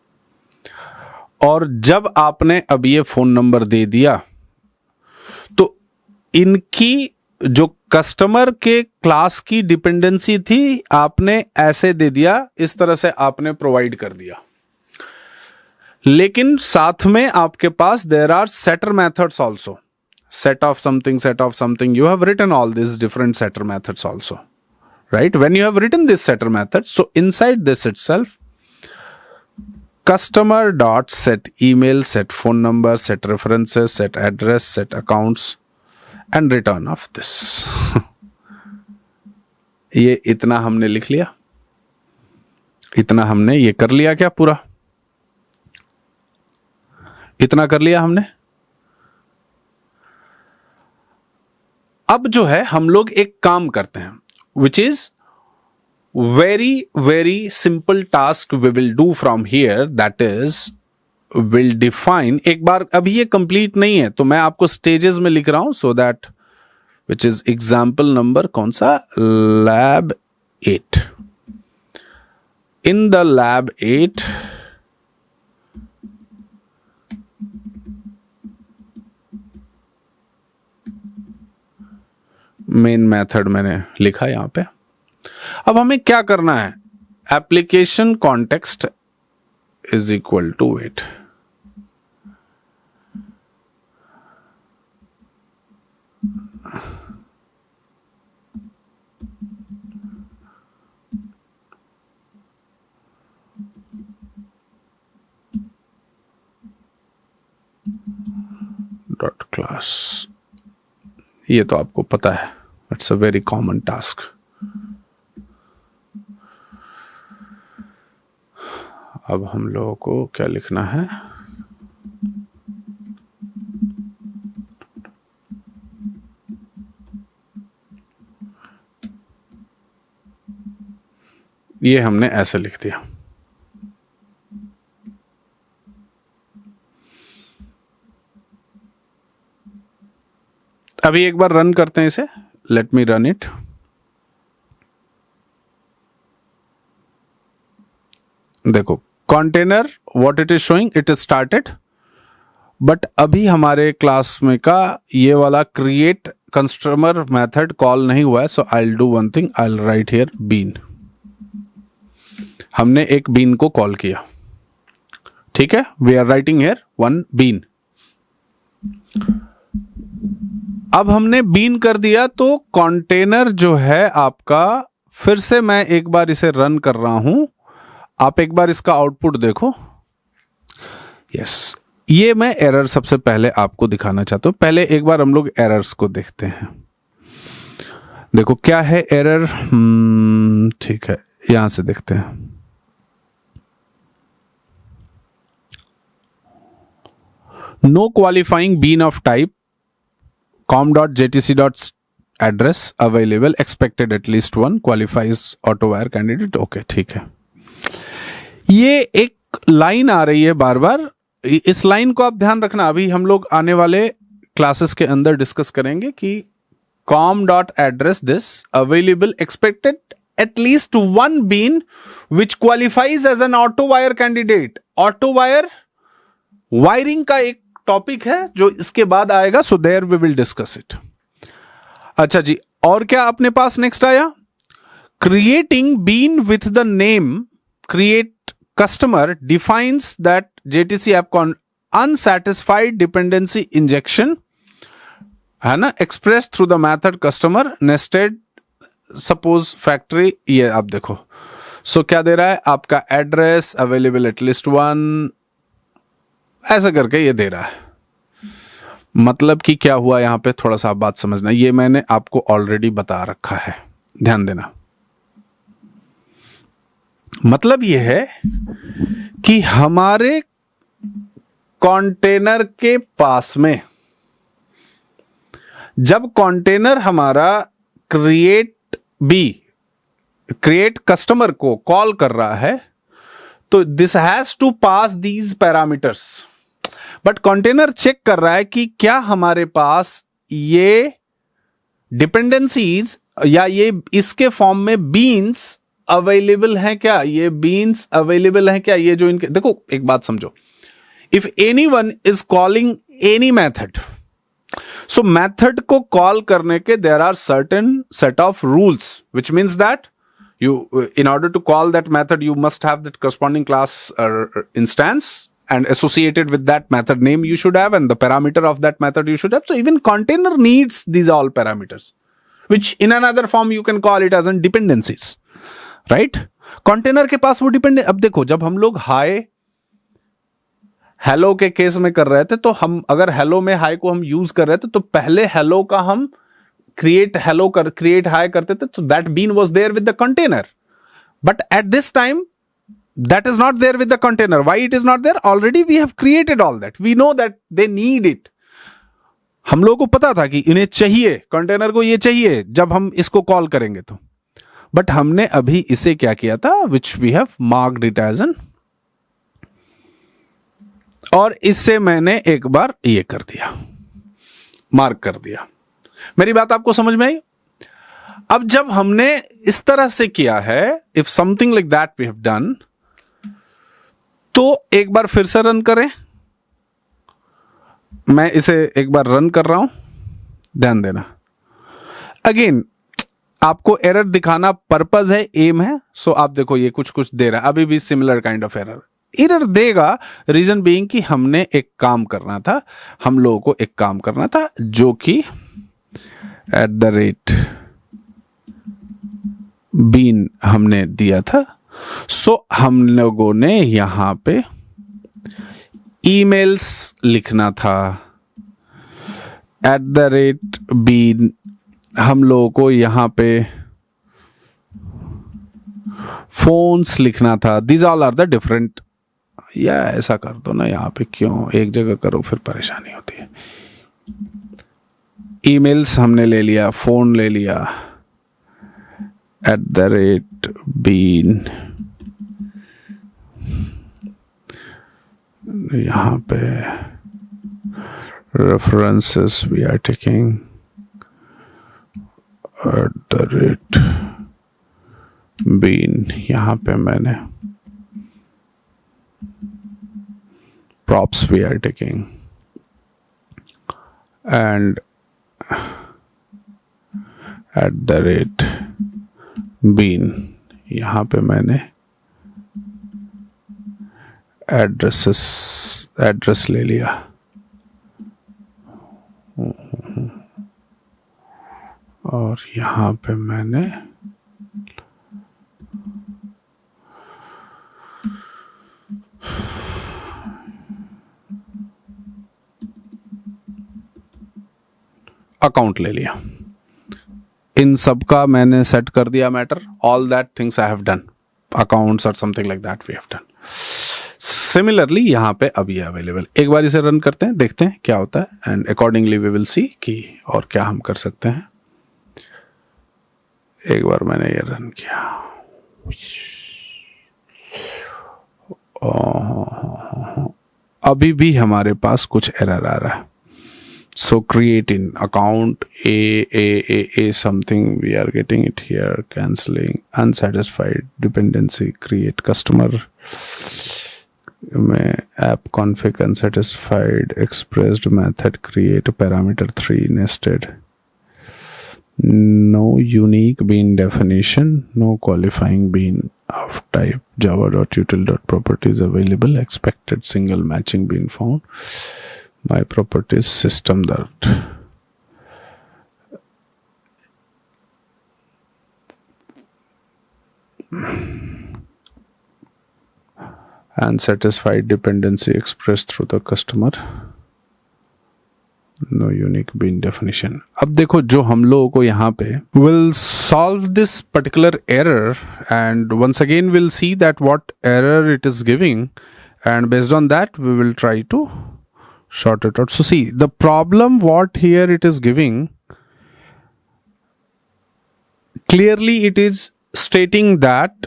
[SPEAKER 1] और जब आपने अब ये फोन नंबर दे दिया, तो इनकी जो कस्टमर के क्लास की डिपेंडेंसी थी आपने ऐसे दे दिया, इस तरह से आपने प्रोवाइड कर दिया, लेकिन साथ में आपके पास there are setter methods also, set of something, you have written all these different setter methods also, right? When you have written this setter method, so inside this itself, customer dot set email, set phone number, set references, set address, set accounts, and return of this. ये इतना हमने लिख लिया, इतना हमने ये कर लिया क्या पूरा? इतना कर लिया हमने। अब जो है हम लोग एक काम करते हैं, which is very very simple task we will do from here, that is will define, एक बार अभी ये कंप्लीट नहीं है तो मैं आपको स्टेजेस में लिख रहा हूं, so that which is example number कौन सा, lab 8। In the lab 8 main method मैंने लिखा यहां पे। अब हमें क्या करना है, application context is equal to 8। Dot class, ये तो आपको पता है, it's a very common task. अब हम लोगों को क्या लिखना है, ये हमने ऐसे लिख दिया। अभी एक बार रन करते हैं इसे, लेट मी रन इट। देखो container what it is showing, it is started, but अभी हमारे क्लास में का ये वाला क्रिएट कस्टमर मेथड कॉल नहीं हुआ है, so I will do one thing, I will write here bean. हमने एक बीन को कॉल किया, ठीक है, we are writing here one bean. अब हमने बीन कर दिया तो कंटेनर जो है आपका, फिर से मैं एक बार इसे रन कर रहा हूं, आप एक बार इसका आउटपुट देखो। यस, ये मैं एरर सबसे पहले आपको दिखाना चाहता हूं। पहले एक बार हम लोग एरर्स को देखते हैं। देखो क्या है एरर, ठीक है, यहां से देखते हैं। No qualifying bean of type com.jtc.address available, expected at least one, qualifies auto wire candidate, okay ठीक है। ये एक लाइन आ रही है बार बार, इस लाइन को आप ध्यान रखना, अभी हम लोग आने वाले क्लासेस के अंदर डिस्कस करेंगे कि com.address this available expected at least one bean which qualifies as an auto wire candidate। auto wire wiring का एक टॉपिक है जो इसके बाद आएगा, so there we will discuss it. अच्छा जी, और क्या अपने पास नेक्स्ट आया, creating bean with the name create customer defines that JTC app unsatisfied dependency injection, है ना, express through the method customer nested suppose factory. ये आप देखो, सो क्या दे रहा है आपका, एड्रेस अवेलेबल एटलीस्ट वन, ऐसा करके ये दे रहा है। मतलब कि क्या हुआ यहां पे, थोड़ा सा आप बात समझना, ये मैंने आपको ऑलरेडी बता रखा है, ध्यान देना। मतलब ये है कि हमारे कंटेनर के पास में जब कंटेनर हमारा क्रिएट कस्टमर को कॉल कर रहा है, तो this has to pass these parameters, but container check कर रहा है कि क्या हमारे पास ये डिपेंडेंसीज या ये इसके फॉर्म में बीन्स अवेलेबल हैं क्या, ये बीन्स अवेलेबल हैं क्या, ये जो इनके, देखो एक बात समझो, if anyone is calling any method So method को कॉल करने के there are certain set of rules, which means that you, in order to call that method, you must have that corresponding class instance, and associated with that method name you should have, and the parameter of that method you should have. So even container needs these all parameters, which in another form you can call it as in dependencies, right? Container के पास वो dependent, अब देखो जब हम लोग hi hello के case में कर रहे थे, तो हम अगर हेलो में हाई को हम यूज कर रहे थे, तो पहले हेलो का हम क्रिएट हाई करते थे, तो that bean was there with the container. But at this time that is not there with the container. Why it is not there? Already we have created all that. We know that they need it. हम लोगों को पता था कि इन्हें चाहिए, container को ये चाहिए जब हम इसको कॉल करेंगे तो. बट हमने अभी इसे क्या किया था, which we have marked it as an, और इससे मैंने एक बार ये कर दिया, मार्क कर दिया. मेरी बात आपको समझ में आई? अब जब हमने इस तरह से किया है, if something like that we have done, तो एक बार फिर से रन करें. मैं इसे एक बार रन कर रहा हूं, ध्यान देना. अगेन आपको एरर दिखाना पर्पज है, एम है. सो आप देखो ये कुछ दे रहा है, अभी भी सिमिलर काइंड ऑफ एरर देगा. रीजन बीइंग कि हमने एक काम करना था, हम लोगों को एक काम करना था, जो कि @ बीन हमने दिया था. सो हम लोगों ने यहां पे ईमेल्स लिखना था. @ बीन हम लोगों को यहां पे फोन्स लिखना था. These all are the different. या ऐसा कर दो ना, यहां पे क्यों एक जगह करो, फिर परेशानी होती है. ईमेल्स हमने ले लिया, फोन ले लिया. @ बीन यहां पे references we are taking. @ Bean यहां पे मैंने props we are taking, and @ bean यहां पे मैंने एड्रेस ले लिया. और यहां पे मैंने अकाउंट ले लिया. इन सब का मैंने सेट कर दिया matter. All that things I have done, accounts और something like that we have done. Similarly यहां पे अब ये अवेलेबल. एक बार इसे रन करते हैं, देखते हैं क्या होता है, and accordingly we will see कि और क्या हम कर सकते हैं. एक बार मैंने ये रन किया. अभी भी हमारे पास कुछ एरर आ रहा है. So create in account a something, we are getting it here, canceling unsatisfied dependency, create customer में app config unsatisfied expressed method, create parameter 3 nested, no unique bean definition, no qualifying bean of type java.util.properties available, expected single matching bean found, my properties system that unsatisfied dependency expressed through the customer, no unique bean definition. अब देखो जो हम लोगों को यहाँ पे will solve this particular error, and once again we'll see that what error it is giving, and based on that we will try to sort it out. So see the problem what here it is giving, clearly it is stating that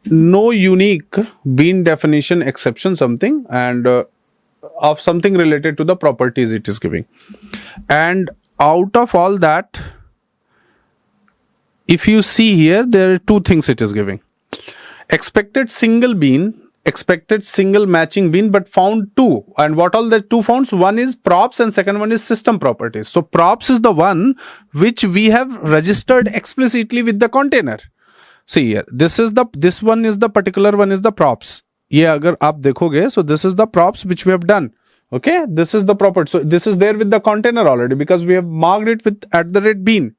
[SPEAKER 1] no unique bean definition exception something, and of something related to the properties it is giving. And out of all that, if you see here, there are two things it is giving. Expected single bean expected single matching bean but found two. And what all the two founds? One is props and second one is system properties. So props is the one which we have registered explicitly with the container. See here, this one is the particular one is the props. ये अगर आप देखोगे, so this is the props which we have done. Okay, this is the property. So this is there with the container already because we have marked it with @bean.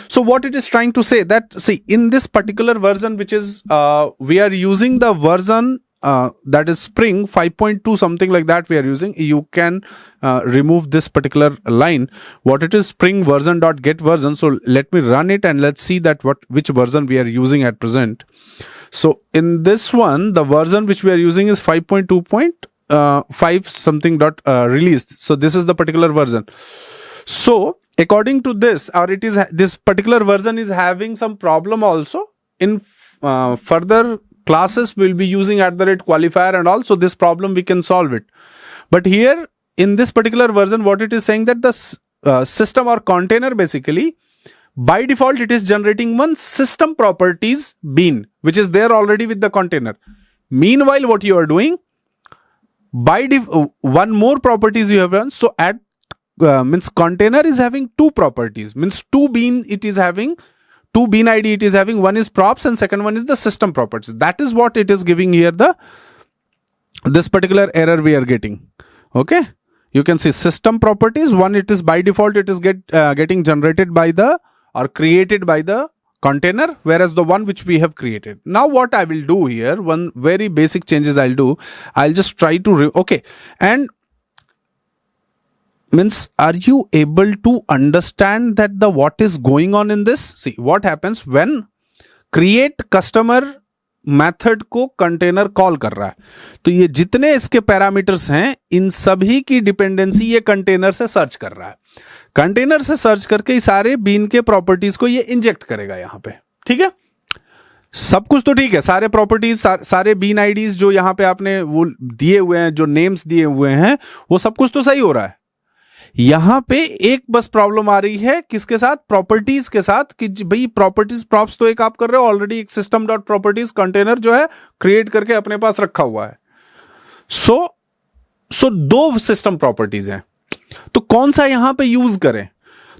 [SPEAKER 1] So what it is trying to say that, see, in this particular version, which is we are using the version that is Spring 5.2 something like that we are using. You can remove this particular line. What it is, Spring version dot get version. So let me run it and let's see that which version we are using at present. So in this one, the version which we are using is 5.2.5 something dot released. So this is the particular version. So according to this, or it is this particular version is having some problem also. In further classes we'll be using @qualifier and also this problem we can solve it. But here in this particular version, what it is saying that the system or container, basically by default it is generating one system properties bean which is there already with the container. Meanwhile, what you are doing, by one more properties you have run. So means container is having two properties, means two bean it is having, two bean ID it is having. One is props and second one is the system properties. That is what it is giving here, this particular error we are getting. Okay, you can see system properties, one it is by default it is getting generated by the or created by the container, whereas the one which we have created. Now what I will do here, one very basic changes I'll do, I'll just try to okay, and means, are you able to understand that what is going on in this? See what happens when create customer method को container call कर रहा है, तो ये जितने इसके parameters हैं इन सभी की डिपेंडेंसी ये कंटेनर से सर्च कर रहा है. कंटेनर से सर्च करके इस सारे बीन के प्रॉपर्टीज को ये इंजेक्ट करेगा यहां पे. ठीक है, सब कुछ तो ठीक है, सारे प्रॉपर्टीज सारे बीन आईडीज जो यहां पे आपने वो दिए हुए हैं, जो नेम्स दिए हुए हैं, वो सब कुछ तो सही हो रहा है. यहां पे एक बस प्रॉब्लम आ रही है किसके साथ, प्रॉपर्टीज के साथ, कि भाई प्रॉपर्टीज प्रॉप्स तो एक आप कर रहे हो ऑलरेडी, एक सिस्टम डॉट प्रॉपर्टीज कंटेनर जो है क्रिएट करके अपने पास रखा हुआ है. सो दो सिस्टम प्रॉपर्टीज हैं, तो कौन सा यहां पे यूज करें.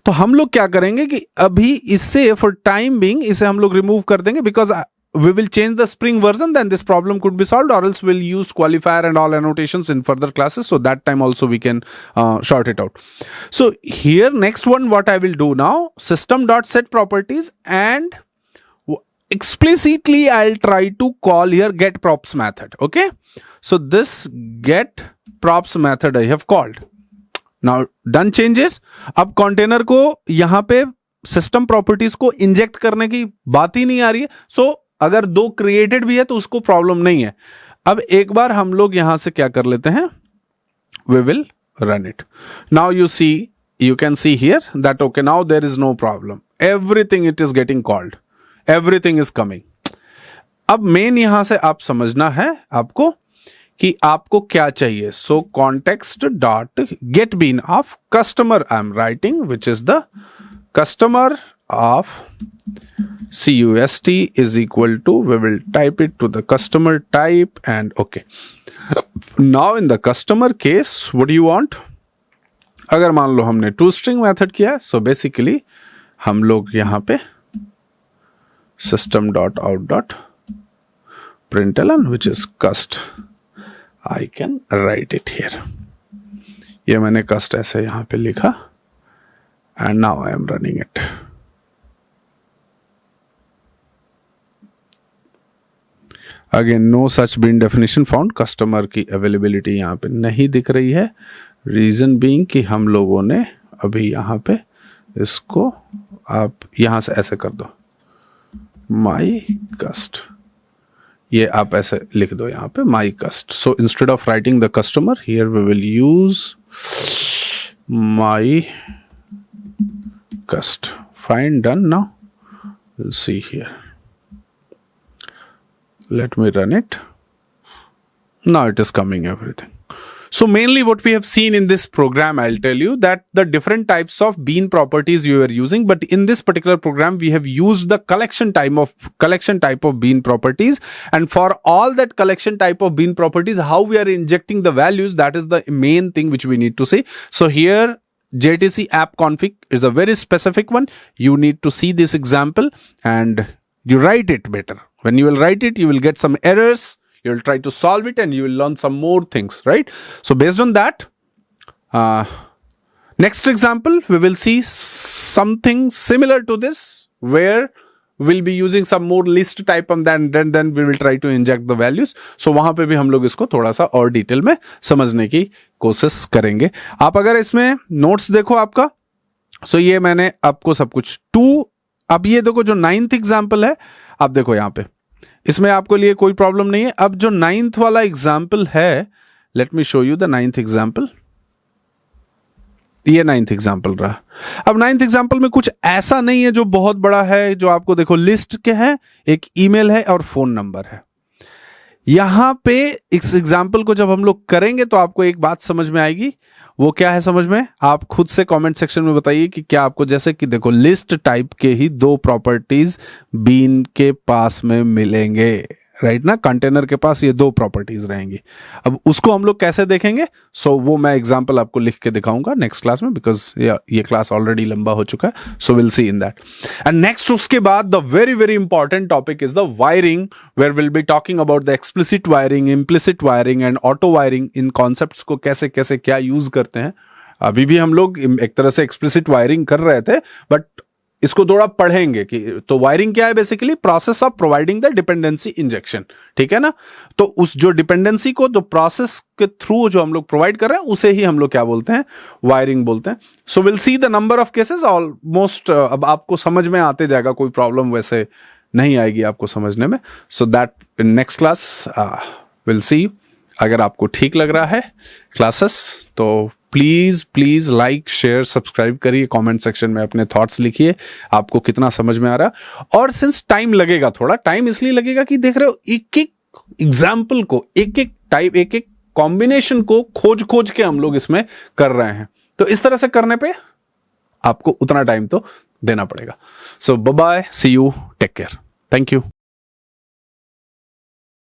[SPEAKER 1] तो हम लोग क्या करेंगे कि अभी इससे फॉर टाइम बीइंग इसे हम लोग रिमूव कर देंगे, because we will change the Spring version, then this problem could be solved, or else we'll use qualifier and all annotations in further classes, so that time also we can sort it out. So here next one, what I will do now, system dot set properties, and explicitly I'll try to call here get props method. Okay, so this get props method I have called. Now done changes. अब container को यहाँ पे system properties को inject करने की बात ही नहीं आ रही है. So अगर दो क्रिएटेड भी है तो उसको प्रॉब्लम नहीं है. अब एक बार हम लोग यहां से क्या कर लेते हैं, we will run it. Now you can see here that okay, now there is no problem, everything it is getting called, everything is coming. अब मेन यहां से आप समझना है आपको कि आपको क्या चाहिए. So context dot get bean of customer I am writing, which is the customer of CUST is equal to, we will type it to the customer type, and okay. Now in the customer case, what do you want? अगर मान लो हमने toString method किया, so basically हम लोग यहाँ पे system.out.println which is cust, I can write it here. ये मैंने cust ऐसे यहाँ पे लिखा, and now I am running it. Again no such bean definition found, customer की अवेलेबिलिटी यहाँ पे नहीं दिख रही है. रीजन बीइंग कि हम लोगों ने अभी यहाँ पे इसको, आप यहाँ से ऐसे कर दो माई कस्ट, ये आप ऐसे लिख दो यहाँ पे my cust. So instead of writing the customer here we will use my cust. Fine, done. Now will see here. Let me run it. Now it is coming everything. So mainly what we have seen in this program, I'll tell you that the different types of bean properties you are using, but in this particular program we have used the collection type of bean properties, and for all that collection type of bean properties, how we are injecting the values, that is the main thing which we need to see. So here JTC app config is a very specific one. You need to see this example and you write it better. When you will write it, you will get some errors. You will try to solve it and you will learn some more things, right? So based on that, next example, we will see something similar to this where we'll be using some more list type and then we will try to inject the values. So वहां पे भी हम लोग इसको थोड़ा सा और detail में समझने की कोशिश करेंगे. आप अगर इसमें नोट्स देखो आपका, सो ये मैंने आपको सब कुछ अब ये देखो जो 9th एग्जाम्पल है, आप देखो यहाँ पे इसमें आपको लिए कोई प्रॉब्लम नहीं है. अब जो 9th वाला एग्जाम्पल है, let me show you the 9th example. ये 9th एग्जाम्पल रहा. अब 9th एग्जाम्पल में कुछ ऐसा नहीं है जो बहुत बड़ा है. जो आपको देखो लिस्ट के है, एक ईमेल है और फोन नंबर है. यहां पे इस एग्जाम्पल को जब हम लोग करेंगे तो आपको एक बात समझ में आएगी. वो क्या है समझ में? आप खुद से कमेंट सेक्शन में बताइए कि क्या आपको, जैसे कि देखो लिस्ट टाइप के ही 2 प्रॉपर्टीज बीन के पास में मिलेंगे, राइट ना. कंटेनर के पास ये 2 प्रॉपर्टीज रहेंगी. अब उसको हम लोग कैसे देखेंगे? सो वो मैं एग्जांपल आपको लिख के दिखाऊंगा नेक्स्ट क्लास में, बिकॉज ये क्लास ऑलरेडी लंबा हो चुका है. So will see in that. And next उसके बाद the very very important topic is the wiring, where will be talking about the explicit wiring, implicit wiring and auto wiring. इन concepts को कैसे कैसे क्या यूज करते हैं. अभी भी हम लोग एक तरह से एक्सप्लिसिट वायरिंग कर रहे थे, बट इसको थोड़ा पढ़ेंगे कि तो वायरिंग क्या है. Basically process of providing the dependency injection, ठीक है ना. तो उस जो डिपेंडेंसी को जो प्रोसेस के थ्रू जो हम लोग प्रोवाइड कर रहे हैं उसे ही हम लोग क्या बोलते हैं, वायरिंग बोलते हैं. So will see the number of cases. Almost अब आपको समझ में आते जाएगा, कोई प्रॉब्लम वैसे नहीं आएगी आपको समझने में. So that in next class will see. अगर आपको ठीक लग रहा है क्लासेस तो प्लीज लाइक शेयर सब्सक्राइब करिए. कमेंट सेक्शन में अपने थॉट्स लिखिए, आपको कितना समझ में आ रहा है. और सिंस टाइम लगेगा, थोड़ा टाइम इसलिए लगेगा कि देख रहे हो एक एक एग्जाम्पल को, एक एक टाइप, एक एक कॉम्बिनेशन को खोज के हम लोग इसमें कर रहे हैं. तो इस तरह से करने पे आपको उतना टाइम तो देना पड़ेगा. So bye bye, see you, take care, thank you.